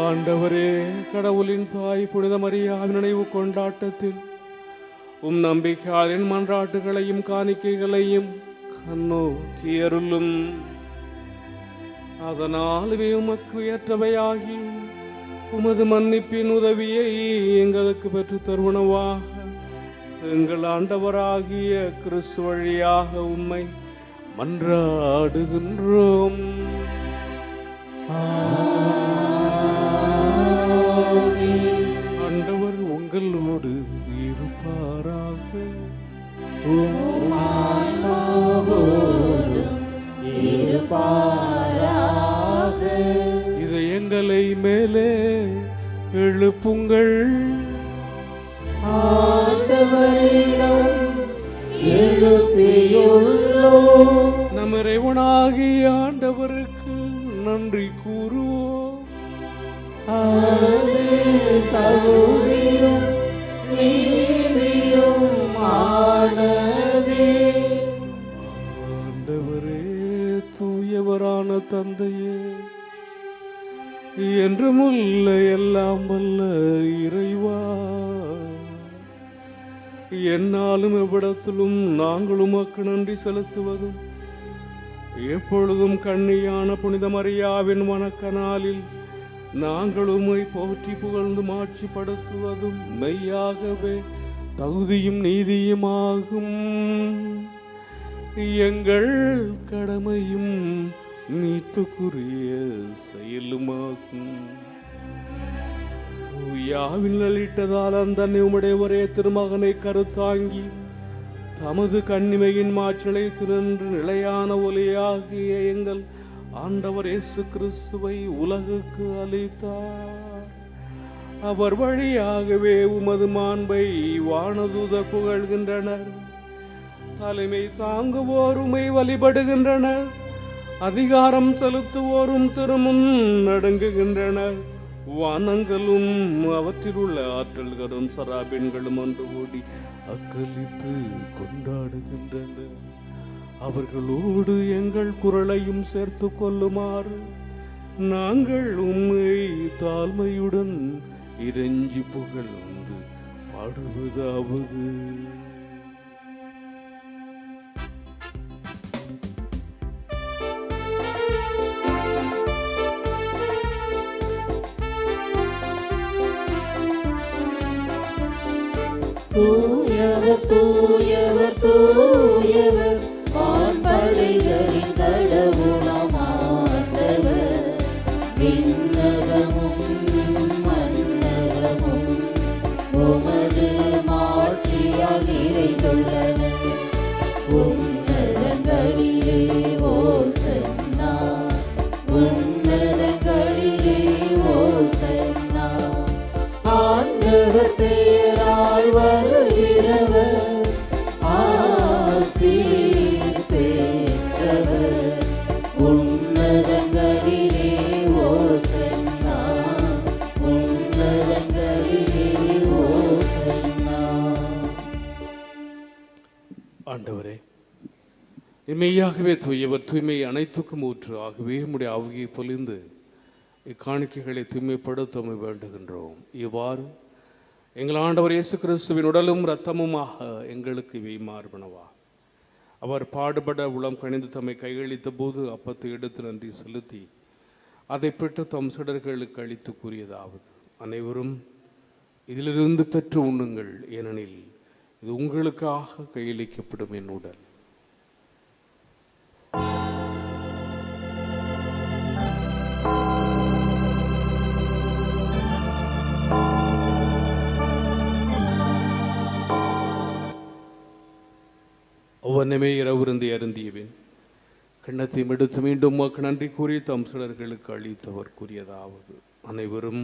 ஆண்டவரே, கடவுளின் தாய் புனித மரியாவின் நினைவு கொண்டாட்டத்தில் உம் நம்பிக்கையாரின் மன்றாட்டுகளையும் காணிக்கைகளையும் கண்ணோக்கி அருளும். அதனாலுமே உமக்கு ஏற்றவையாகி உமது மன்னிப்பின் உதவியை எங்களுக்கு பெற்று தருவனவாக எங்கள் ஆண்டவராகிய கிறிஸ்து வழியாக உம்மை மன்றாடுகின்றோம். ஆண்டவர் உங்களோடு இருப்பாராக. இதை எங்களை மேலே எழுப்புங்கள். நம் இறைவனாகிய ஆண்டவருக்கு நன்றி கூறுவோம். ஆண்டவரே, தூயவரான தந்தையே, என்றுமுள்ள எல்லாம் வல்ல இறைவா, என்னாலும் எவ்விடத்திலும் நாங்கள் உமக்கு நன்றி செலுத்துவதும் எப்பொழுதும் கண்ணியான புனித மரியாவின் வணக்க நாளில் நாங்கள் உம்மை போற்றி புகழ்ந்து மாட்சிப்படுத்துவதும் மெய்யாகவே தகுதியும் நீதியுமாகும். எங்கள் கடமையும் மீட்புக்குரிய செயலுமாகும். யாவில் நலிட்டதால் அந்த உம்முடைய ஒரே திருமகனை கருத்தாங்கி தமது கண்ணிமையின் மாற்றலை திரண்டு நிலையான ஒலியாகிய எங்கள் ஆண்டவர் இயேசு கிறிஸ்துவை உலகுக்கு அளித்தார். அவர் வழியாகவே உமது மாண்பை வானதூதர் புகழ்கின்றனர். தலைமை தாங்குவோருமை வழிபடுகின்றனர். அதிகாரம் செலுத்துவோரும் திருமுன் நடுங்குகின்றனர். வானங்களும் அவற்றில் உள்ள ஆற்றல்களும் சராபின்களும் ஒன்று கூடி அக்களித்து கொண்டாடுகின்றனர். அவர்களோடு எங்கள் குரலையும் சேர்த்து கொள்ளுமாறு நாங்கள் உம்மை தாழ்மையுடன் இறைஞ்சி புகழ்ந்து பாடுவதாவது. தூயவர் தூயவர் தூயவர் வான்படைகளின் கடவுளாம் ஆண்டவர். விண்ணகமும் மண்ணகமும் உமது மாட்சியால் நிறைந்துள்ளன. உன்னதங்களிலே ஓசன்னா, உன்னதங்களிலே ஓசன்னா. ஆண்டவர் பெயரால் வருகிறவர் ஆசீர் பெற்றவர். உன்னதங்களிலே ஓசன்னா, உன்னதங்களிலே ஓசன்னா. ஆண்டவரே, மெய்யாகவே தூயவர், தூய்மை அனைத்துக்கும் ஊற்று. ஆகவே உம்முடைய ஆவியை பொழிந்து இக்காணிக்கைகளை தூய்மைப்படுத்த வேண்டுகின்றோம். இவ்வாறு எங்கள் ஆண்டவர் இயேசு கிறிஸ்துவின் உடலும் இரத்தமுமாக எங்களுக்கு இவை மார்பனவா. அவர் பாடுபட உளம் கணிந்து தம்மை கையளித்த போது அப்பத்தை எடுத்து நன்றி செலுத்தி அதை பெற்று தம் சீடர்களுக்கு அளித்து கூறியதாவது: அனைவரும் இதிலிருந்து பெற்று உண்ணுங்கள், ஏனெனில் இது உங்களுக்காக கையளிக்கப்படும் என் உடல். ஒவ்வொன்றுமே இரவுருந்தி அருந்தியவேன் கிண்ணத்தை எடுத்து மீண்டும் உமக்கு நன்றி கூறி தம் சீடர்களுக்கு அளித்தவர் கூறியதாவது: அனைவரும்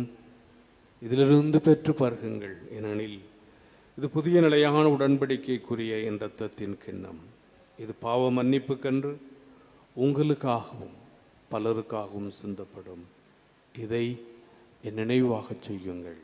இதிலிருந்து பெற்று பருகுங்கள், ஏனெனில் இது புதிய நிலையான உடன்படிக்கைக்குரிய என் இரத்தத்தின் கிண்ணம். இது பாவ மன்னிப்புக்கென்று உங்களுக்காகவும் பலருக்காகவும் சிந்தப்படும். இதை என் நினைவாகச் செய்யுங்கள்.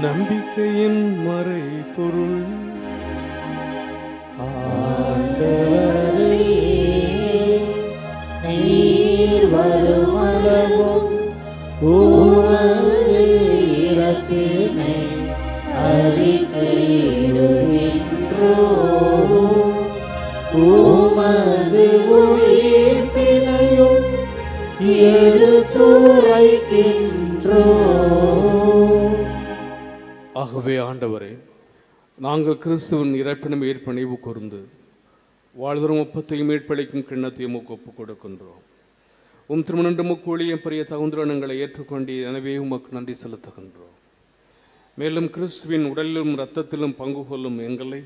நம்பிக்கையின் மறை பொருள் நீர் வருமளவும் உமது இறப்பினை அறிக்கையிடுகின்றோம், உமது உயிர்ப்பினையும் எடுத்துரைக்கின்றோம். ஆகவே ஆண்டவரே, நாங்கள் கிறிஸ்துவின் இறப்பினும் ஏற்பணிவு கூர்ந்து வாழ்தரும் ஒப்பத்தையும் மீட்பளிக்கும் கிண்ணத்தையும் ஒப்புக் கொடுக்கின்றோம். திருமணன்று முக்கூழியும் பெரிய தகுந்திரங்களை ஏற்றுக்கொண்டு எனவே உமக்கு நன்றி செலுத்துகின்றோம். மேலும் கிறிஸ்துவின் உடலிலும் இரத்தத்திலும் பங்கு கொள்ளும் எங்களை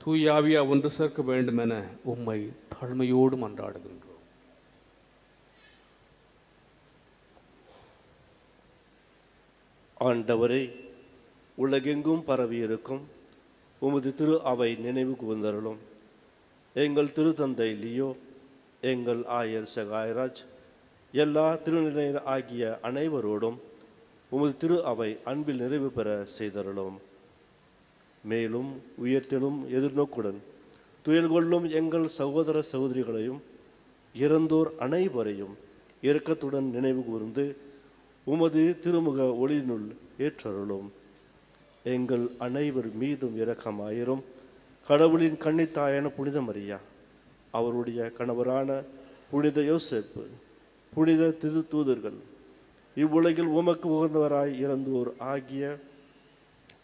தூயாவியா ஒன்று சேர்க்க வேண்டும் என உம்மை தாழ்மையோடு மன்றாடுகின்றோம். ஆண்டவரே, உலகெங்கும் பரவியிருக்கும் உமது திரு அவை நினைவு கூர்ந்தருளும். எங்கள் திருத்தந்தை லியோ, எங்கள் ஆயர் சகாயராஜ், எல்லா திருநிலையர் ஆகிய அனைவரோடும் உமது திரு அவை அன்பில் நிறைவு பெற செய்தருளும். மேலும் உயர்த்தலும் எதிர்நோக்குடன் துயர் கொள்ளும் எங்கள் சகோதர சகோதரிகளையும் இறந்தோர் அனைவரையும் இரக்கத்துடன் நினைவு கூர்ந்து உமது திருமுக ஒளியினுள் ஏற்றருளும். எங்கள் அனைவர் மீதும் இரக்கமாயிரும். கடவுளின் கன்னித்தாயான புனித மரியா, அவருடைய கணவரான புனித யோசேப்பு, புனித திருத்தூதர்கள், இவ்வுலகில் உமக்கு உகந்தவராய் இறந்தோர் ஆகிய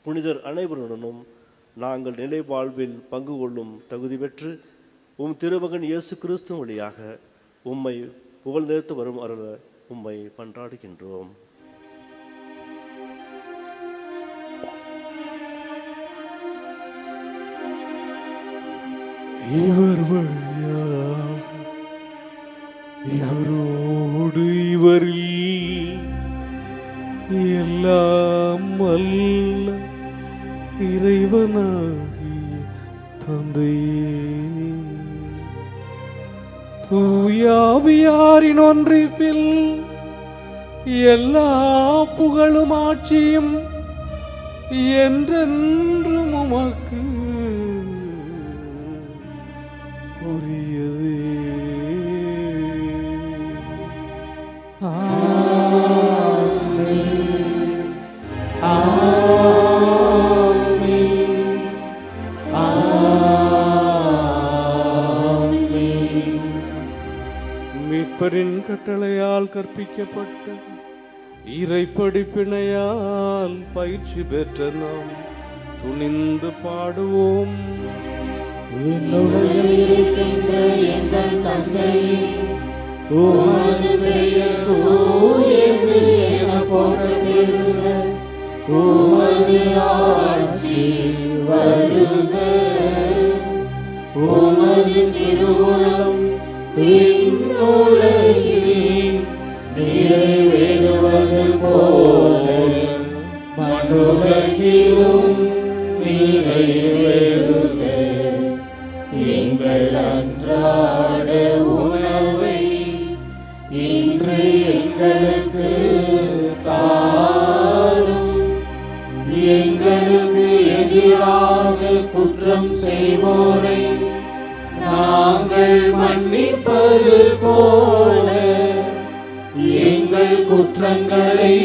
புனிதர் அனைவருடனும் நாங்கள் நிலை வாழ்வில் பங்கு கொள்ளும் தகுதி பெற்று திருமகன் இயேசு கிறிஸ்து வழியாக உம்மை புகழ்ந்தெடுத்து வரும் அருள உம்மை பன்றாடுகின்றோம். இவர் வழியாக இவரோடு இவரில் எல்லாம் அல்ல இறைவனாகிய தந்தையே, தூயாவியாரின் ஒன்றிப்பில் எல்லா புகழும் ஆட்சியும் என்றென்றும் உமக்கு உரியதே. மீட்பரின் கட்டளையால் கற்பிக்கப்பட்ட இறை படிப்பினையால் பயிற்சி பெற்ற நாம் துணிந்து பாடுவோம். இருக்கின்ற எங்கள் தந்தையே, உமது பெயர் தூயது என போற்றப் பெறுக. உமது ஆட்சி வருக. உமது திருவுளம் விண்ணுலகில் நிறைவேறுவது போல மண்ணுலகிலும் நிறைவேறுக. எங்கள் அன்றாட உணவை இன்று எங்களுக்கு தாரும். எங்களுக்கு எதிராக குற்றம் செய்வோரை நாங்கள் மன்னிப்பது போல எங்கள் குற்றங்களை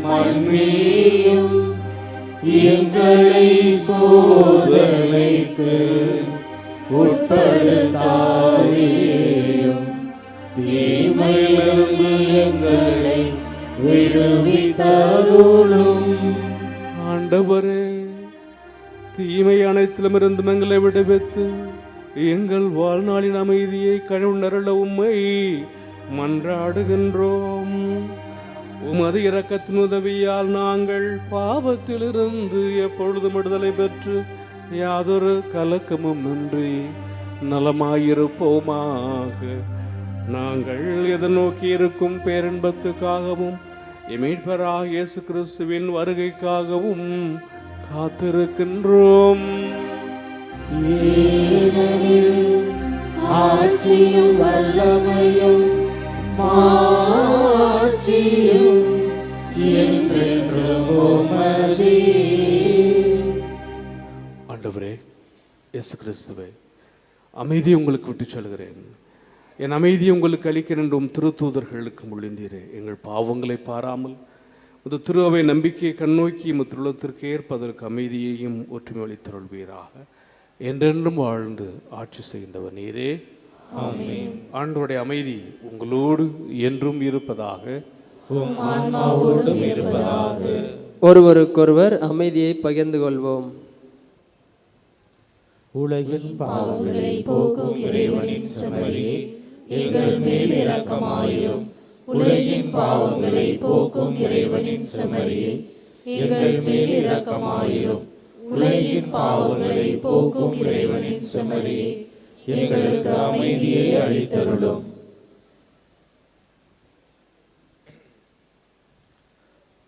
மன்னியும். எங்களை சோதனைக்கு உட்படுத்தாதேயும். தீமையிலிருந்து எங்களை விடுவித்தருளும். ஆண்டவரே, தீமை அனைத்திலும் இருந்து எங்களை விடுவித்து எங்கள் வாழ்நாளின் அமைதியை கழுவுணரல உம்மை மன்றாடுகின்றோம். உமது இரக்கத்தின் உதவியால் நாங்கள் பாவத்திலிருந்து எப்பொழுதும் விடுதலை பெற்று யாதொரு கலக்கமும் இன்றி நலமாயிருப்போமாக. நாங்கள் எதிர்நோக்கி இருக்கும் பேரின்பத்துக்காகவும் மீட்பராகிய இயேசு கிறிஸ்துவின் வருகைக்காகவும் காத்திருக்கின்றோம். ஆட்சியும் வல்லமையும் மாட்சியும் என்றென்றும் உமதே. ஆண்டவரே இயேசு கிறிஸ்துவே, அமைதி உங்களுக்கு விட்டு சொல்கிறேன், என் அமைதியை உங்களுக்கு அளிக்கின்றோம். திருத்தூதர்களுக்கு மொழிந்தீரே, எங்கள் பாவங்களை பாராமல் முது திரு அவை நம்பிக்கையை கண்ணோக்கி முத்துள்ளத்திற்கு ஏற்பதற்கு அமைதியையும் ஒற்றுமை அளித்தருள்வீராக. என்றென்றும் வாழ்ந்து ஆட்சி செய்கின்றவர் நீரே. ஆமென். ஆண்டவருடைய அமைதி உங்களோடு என்றும் இருப்பதாக. ஒருவருக்கொருவர் அமைதியை பகிர்ந்து கொள்வோம். உலகின் பாவங்களை போக்கும் இறைவனின் செம்மறியே, எங்கள் மேல் இரக்கமாயிரும். உலகின் பாவங்களை போக்கும் இறைவனின் செம்மறியே, எங்கள் மேல் இரக்கமாயிரும். உலகின் பாவங்களை போக்கும் இறைவனின் செம்மறியே, எங்களுக்கு அமைதியை அளித்தருளும்.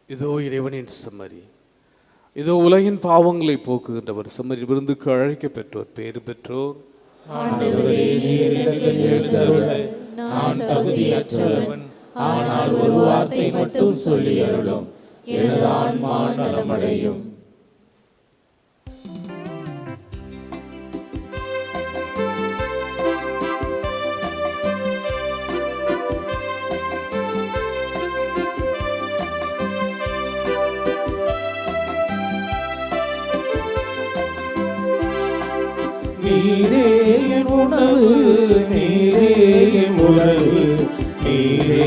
இதோ இறைவனின் செம்மறி, இதோ உலகின் பாவங்களை போக்குகின்றவர். செம்மறி விருந்துக்கு அழைக்க பெற்றோர் பேறு பெற்றோர். ஆண்டவரே, நீர் எனக்கு எழுந்தருள நான் தகுதியற்றவன். ஆனால் ஒரு வார்த்தை மட்டும் சொல்லி அருளும், எனது ஆன்மா நலமடையும். நீரே என் உணவு, நீரே என் உறவு, நீரே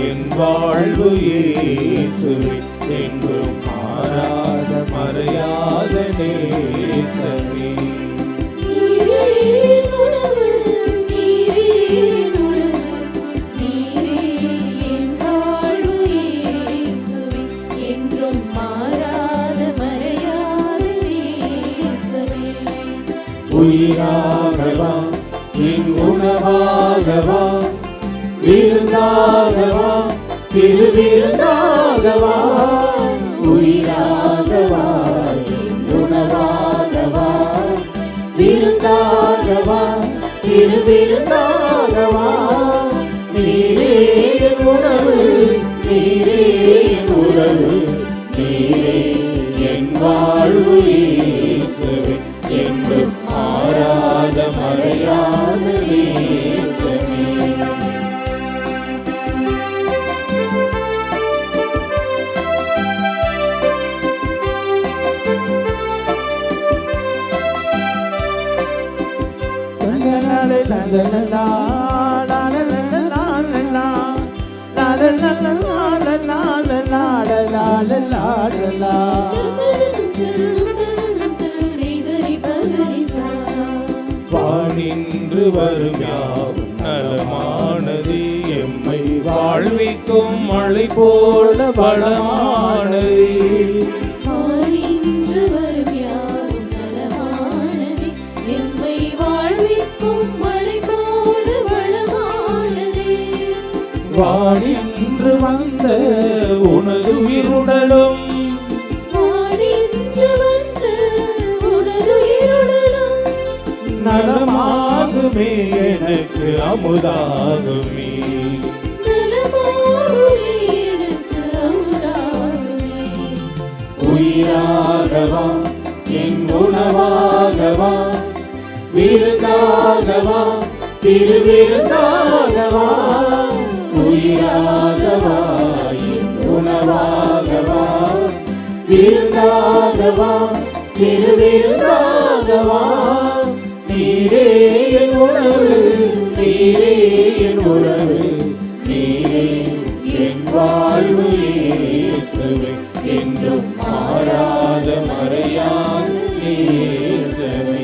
என் வாழ்வு. இயேசுவே, என்றும் மாறாத மறையாத நேசமே. நீரே என் உணவு, நீரே என் உறவு, நீரே என் வாழ்வு. இயேசுவே, என்றும் மாறாத மறையாத நேசமே. உயிராகவா, என் உணவாகவா, விருந்தாகவா, திருவிருந்தாகவா, உயிராகவா, என் உணவாகவா, விருந்தாகவா, திருவிருந்தாகவா. நீரே என் உணவு, நீரே என் உறவு, நீரே என் வாழ்வு. இயேசுவே, என்றும் மாறாத மறையாத நேசமே. வானின்று வரும் யாவும் நலமானது, எம்மை வாழ்விக்கும் மழை போல பலமானது. வானின்று வரும் யாவும் நலமானது, எம்மை வாழ்விக்கும் மழை போல வளமானது. வானின்று வந்த உனது உயிருடலும், வானின்று வந்த நலமாகுமே எனக்கு அமுதாகுமே. நலமாகுமே எனக்கு அமுதாகுமே. உயிராகவா என் உணவாகவா விருந்தாகவா திருவிருந்தாகவா உயிராகவா என் உணவாகவா விருந்தாகவா திருவிருந்தாகவா நீரே என் உணவு நீரே என் உறவு நீரே என் வாழ்வு இயேசுவே என்றும் மாறாத மறையாத நேசமே.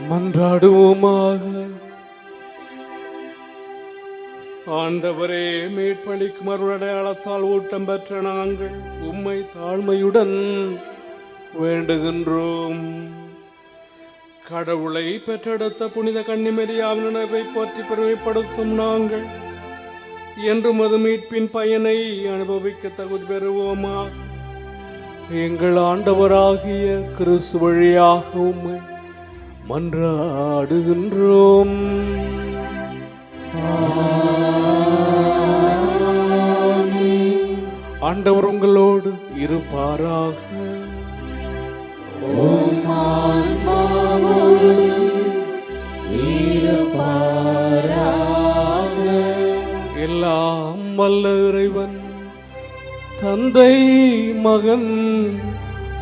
மன்றாடுவோமாக. ஆண்டவரே, மீட்பளிக்கும் அருளடையாளத்தால் ஊட்டம் பெற்ற நாங்கள் உம்மை தாழ்மையுடன் வேண்டுகின்றோம். கடவுளை பெற்றெடுத்த புனித கன்னிமரியாவின் நினைவை போற்றி பெருமைப்படுத்தும் நாங்கள் என்றும் அது மீட்பின் பயனை அனுபவிக்க தகுதி பெறுவோமா. எங்கள் ஆண்டவராகிய கிறிஸ்து வழியாக உம்மை மன்றாடுகின்றோம். ஆண்டவர் உங்களோடு இருப்பாராக. எல்லாம் வல்ல இறைவன் தந்தை மகன்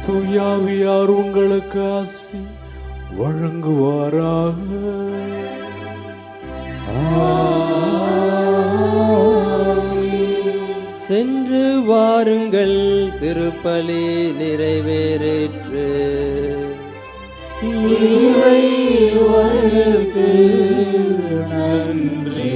தூயாவியார் உங்களுக்கு ஆசி வழங்குவாராக. சென்று வாருங்கள், திருப்பலி நிறைவேறேற்று. இறைவனுக்கு நன்றி.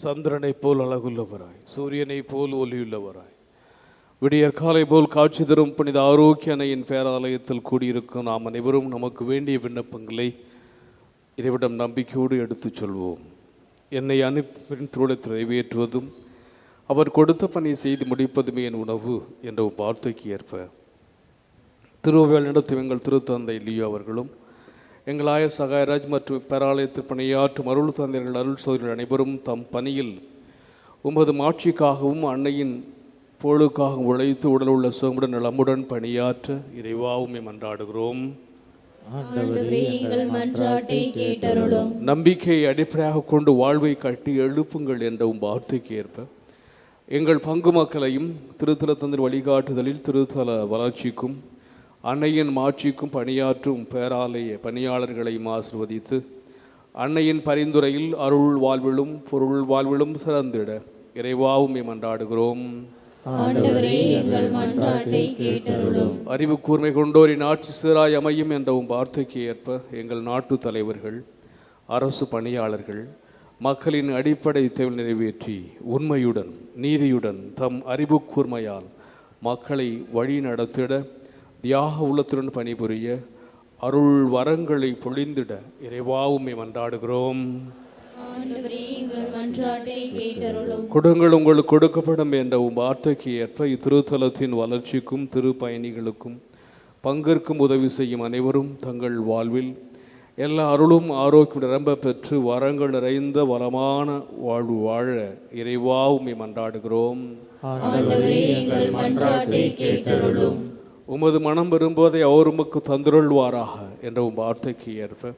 சந்திரனை போல் அழகுள்ளவராய், சூரியனை போல் ஒளியுள்ளவராய், விடியற் காலை போல் காட்சி தரும் புனித ஆரோக்கிய அன்னையின் பேராலயத்தில் கூடியிருக்கும் நாம் அனைவரும் நமக்கு வேண்டிய விண்ணப்பங்களை இறைவிடம் நம்பிக்கையோடு எடுத்துச் சொல்வோம். என்னை அனுப்பின் திருடத்தில் நிறைவேற்றுவதும் அவர் கொடுத்த பணி செய்து முடிப்பதுமே என் உணவு என்ற வார்த்தைக்கு ஏற்ப திருவேல் நடத்தும் எங்கள் திருத்தந்தை லியோ அவர்களும் எங்கள் ஆயர் சகாயராஜ் மற்றும் பேராலயத்தில் பணியாற்றும் அருள் தந்தையர்கள் அருள் சோதரிகள் அனைவரும் தம் பணியில் உமது மாட்சிக்காகவும் அன்னையின் பொருளுக்காகவும் உழைத்து உடல் உள்ள சுகமுடன் நலமுடன் பணியாற்ற இறைவாவுமே மன்றாடுகிறோம். நம்பிக்கையை அடிப்படையாக கொண்டு வாழ்வை கட்டி எழுப்புங்கள் என்ற வார்த்தைக்கு ஏற்ப எங்கள் பங்கு மக்களையும் திருத்தல தந்திர வழிகாட்டுதலில் திருத்தல வளர்ச்சிக்கும் அன்னையின் மாட்சிக்கும் பணியாற்றும் பேராலய பணியாளர்களையும் ஆசிர்வதித்து அன்னையின் பரிந்துரையில் அருள் வாழ்விலும் பொருள் வாழ்விலும் சிறந்திட இறைவாவுமே மன்றாடுகிறோம். ஆண்டவரே எங்கள் மன்றாட்டை கேட்டருளும். அறிவு கூர்மை கொண்டோரின் ஆட்சி சீராய் அமையும் என்ற உம் வார்த்தைக்கு ஏற்ப எங்கள் நாட்டு தலைவர்கள், அரசு பணியாளர்கள் மக்களின் அடிப்படை தேவை நிறைவேற்றி உண்மையுடன் நீதியுடன் தம் அறிவு கூர்மையால் மக்களை வழி நடத்திட தியாக உள்ளத்துடன் பணிபுரிய அருள் வரங்களை பொழிந்திட இறைவா உம்மை மன்றாடுகிறோம். ஆண்டவரே எங்கள் மன்றாட்டை கேட்டருளும். கொடுங்கள் உங்களுக்கு கொடுக்கப்படும் என்ற உம் வார்த்தைக்கு ஏற்ப இத்திருத்தலத்தின் வளர்ச்சிக்கும் திருப்பயணிகளுக்கும் பங்கேற்கும் உதவி செய்யும் அனைவரும் தங்கள் வாழ்வில் எல்லா அருளும் ஆரோக்கியம் நிரம்ப பெற்று வரங்கள் நிறைந்த வளமான வாழ்வு வாழ இறைவா உம்மை மன்றாடுகிறோம். ஆண்டவரே எங்கள் மன்றாட்டை கேட்டருளும். உமது மனம் விரும்புவதை அவர் உமக்கு தந்துருள்வாராக என்ற உம் வார்த்தைக்கு ஏற்ப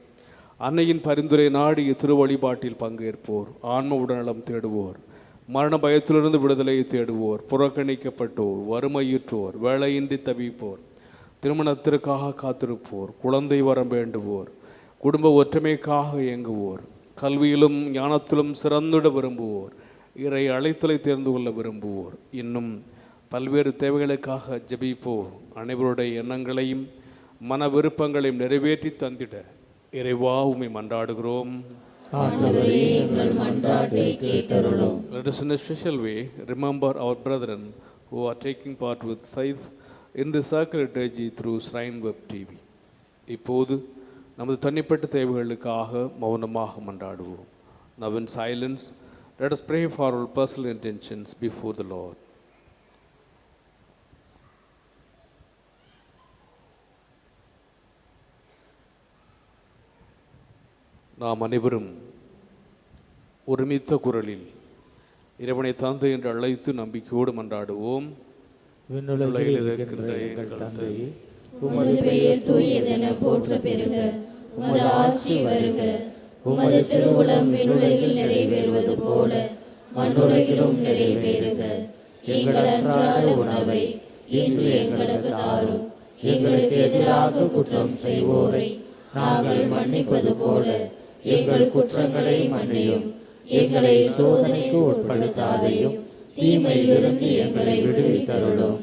அன்னையின் பரிந்துரை நாடி திரு வழிபாட்டில் பங்கேற்போர், ஆன்ம உடல்நலம் தேடுவோர், மரண பயத்திலிருந்து விடுதலையை தேடுவோர், புறக்கணிக்கப்பட்டோர், வறுமையுற்றோர், வேலையின்றி தவிப்போர், திருமணத்திற்காக காத்திருப்போர், குழந்தை வரம் வேண்டுவோர், குடும்ப ஒற்றுமைக்காக இயங்குவோர், கல்வியிலும் ஞானத்திலும் சிறந்துட விரும்புவோர், இறை அழைத்தலை தேர்ந்து கொள்ள விரும்புவோர், இன்னும் பல்வேறு தேவைகளுக்காக ஜெபிப்போர் அனைவருடைய எண்ணங்களையும் மன விருப்பங்களையும் நிறைவேற்றி தந்திட இறைவா உம்மை மன்றாடுகிறோம். ஆண்டவரே எங்கள் மன்றாட்டை கேட்டருளும். Let us in a special way remember our brethren who are taking part with faith in the sacred liturgy through Shrine Web TV. இப்போது நமது தனிப்பட்ட தேவைகளுக்காக மௌனமாக மன்றாடுவோம். Now in silence, let us pray for our personal intentions before the Lord. நாம் அனைவரும் ஒருமித்த குரலில் இறைவனை தந்தை என்று அழைத்து நம்பிக்கையோடு மன்றாடுவோம். விண்ணுலகில் இருக்கின்ற எங்கள் தந்தையே, உமது பெயர் தூயதென போற்ற பெறுக. உமது ஆட்சி வருக. உமது திருவுளம் விண்ணுலகில் நிறைவேறுவது போல மண்ணுலகிலும் நிறைவேறுக. எங்கள் அன்றாட உணவை இன்று எங்களுக்கு தாரும். எங்களுக்கு எதிராக குற்றம் செய்வோரை நாங்கள் மன்னிப்பது போல எங்கள் குற்றங்களை மன்னியும். எங்களை சோதனைக்கு உட்படுத்தாதையும் தீமையிலிருந்து எங்களை விடுவித்தருளும்.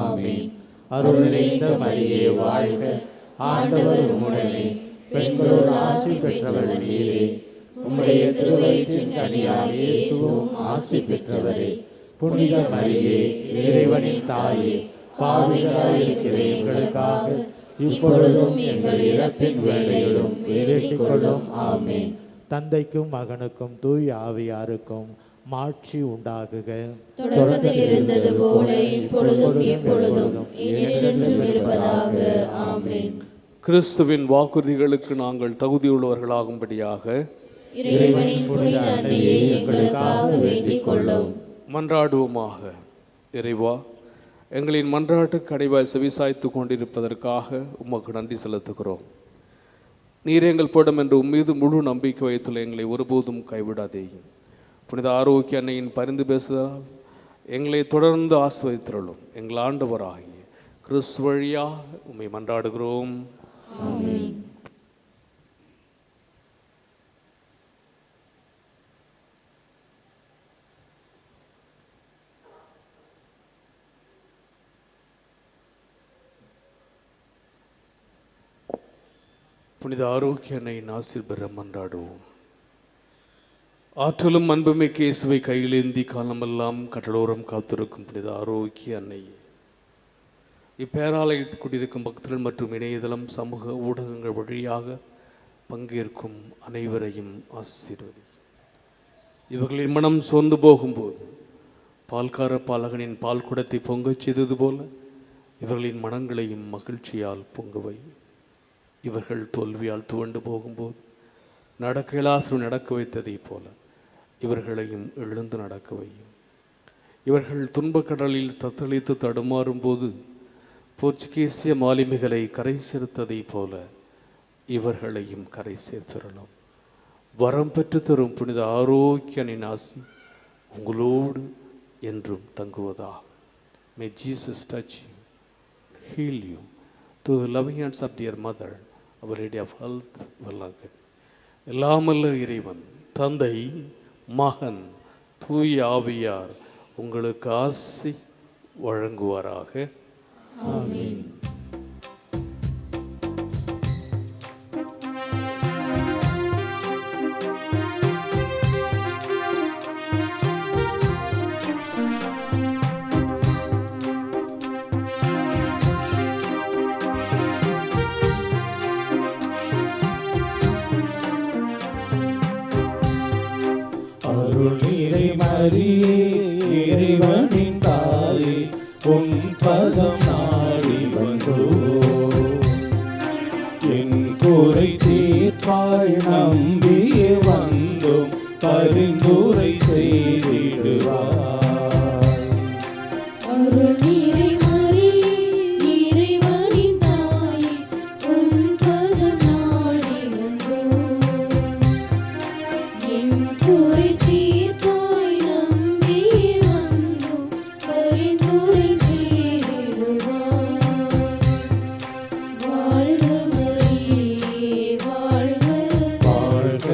ஆமென். அருள் நிறைந்த மரியே வாழ்க. ஆண்டவர் உம்முடனே, பெண்களுள் ஆசி பெற்றவர் நீரே. உம்முடைய திருவயிற்றின் கனியாகிய இயேசுவும் ஆசி பெற்றவரே. புனித மரியே, இறைவனின் தாயே, பாவிகளாயிருக்கிற எங்களுக்காக இப்பொழுதும் எங்கள் இறப்பின் வேளையிலும் வேண்டிக் கொள்ளும். ஆமென். தந்தைக்கும் மகனுக்கும் தூய் ஆவியாருக்கும் மாட்சி உண்டாகுக. தொடக்கத்தில் இருந்தது போல இப்பொழுதும் எப்பொழுதும் என்றென்றும் இருப்பதாக. ஆமென். கிறிஸ்துவின் வாக்குறுதிகளுக்கு நாங்கள் தகுதியுள்ளவர்களாகும்படியாக இறைவனின் புனித அன்னையை எங்களுக்காக வேண்டிக் கொள்ளும். மன்றாடுவோமாக. இறைவா, எங்களின் மன்றாட்டு கடைவாய் செவிசாய்த்து கொண்டிருப்பதற்காக உமக்கு நன்றி செலுத்துகிறோம். நீர் எங்கள் படம் என்று உம்மீது முழு நம்பிக்கை வைத்துள்ள எங்களை ஒருபோதும் கைவிடாதேயும். புனித ஆரோக்கிய அன்னையின் பரிந்து பேசுவதால் எங்களை தொடர்ந்து ஆசிர்வதித்தருளும். எங்கள் ஆண்டவராகிய கிறிஸ்து வழியாக உம்மை மன்றாடுகிறோம். ஆமென். புனித ஆரோக்கிய அன்னையின் ஆசீர் பெற மன்றாடுவோம். ஆற்றலும் அன்புமிக்க இயேசுவை கையிலேந்தி காலமெல்லாம் கடலோரம் காத்திருக்கும் புனித ஆரோக்கிய அன்னை, இப்பேராலயத்தில் குடியிருக்கும் பக்தர்கள் மற்றும் இணையதளம் சமூக ஊடகங்கள் வழியாக பங்கேற்கும் அனைவரையும் ஆசீர்வதி. இவர்களின் மனம் சோர்ந்து போகும்போது பால்கார பாலகனின் பால் குடத்தை பொங்கச் செய்தது போல இவர்களின் மனங்களையும் மகிழ்ச்சியால் பொங்கவை. இவர்கள் தோல்வியால் துவண்டு போகும்போது நடக்க இயலாதவர்கள் நடக்க வைத்ததை போல இவர்களையும் எழுந்து நடக்க வையும். இவர்கள் துன்பக்கடலில் தத்தளித்து தடுமாறும் போது போர்ச்சுகீசிய மாலுமிகளை கரை சேர்த்ததை போல இவர்களையும் கரை சேர்த்திடலாம். வரம் பெற்று தரும் புனித ஆரோக்கியனின் ஆசி உங்களோடு என்றும் தங்குவதாக. May Jesus touch you, heal you through the loving hands of dear mother, our Lady of Health, Vallagad. எல்லாமல்ல இறைவன் தந்தை, மகன், தூய ஆவியார் உங்களுக்கு ஆசி வழங்குவாராக. ஆமென். அருள் நிறை மரியே இறைவனின் தாயே உன் பதம் நாடி வந்தோம். என் குறை தீர்ப்பாய் நம்பியே வந்தோம், பரிந்துரை செய்திடுவாய். அருள் நீரை மரியே இறைவனின் தாயே உன் பதம் நாடி வந்தோம். என் குறை தீர்ப்பாய் நம்பி வந்தோம், பரிந்துரை செய்திடுவாய். வாழ்க மரியே வாழ்க, வாழ்க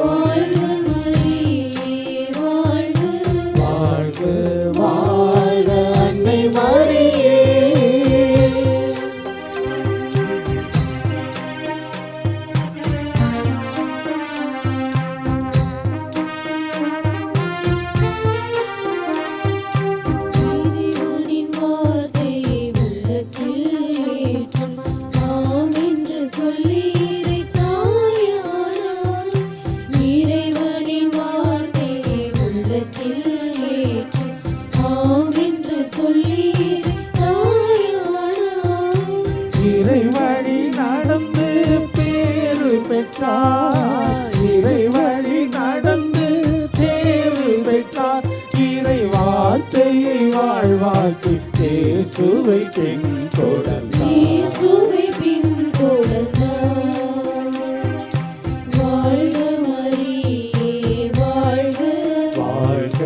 வாழ்க மரியே வாழ்க, வாழ்க வாழ்க அன்னை மரியே. இறைவனின் வார்த்தையை உள்ளத்தில் ஏற்றும் ஆம் என்று சொல்லி இறைத்தாயானாய். இறைவனின் வார்த்தையை உள்ளத்தில் ஏற்றும் ஆம் என்று சொல்லி இறைத்தாயானாய். இறைவழி நடந்து பேரு பெற்றார், இறைவழி நடந்து பேரு பெற்றார். இறை வார்த்தையை வாழ்வாக்கி இயேசுவை பின் தொடர்ந்தார். இயேசுவை பின்தொடர்ந்தார். வாழ்க மரியே வாழ்க, வாழ்க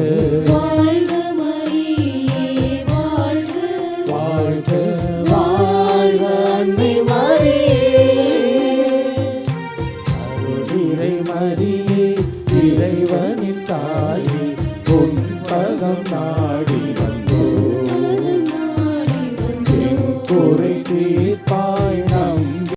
வாழ்க மரியே வாழ்க, வாழ்க வாழ்க அன்னை மரியே. அருள் இறை மரியே இறை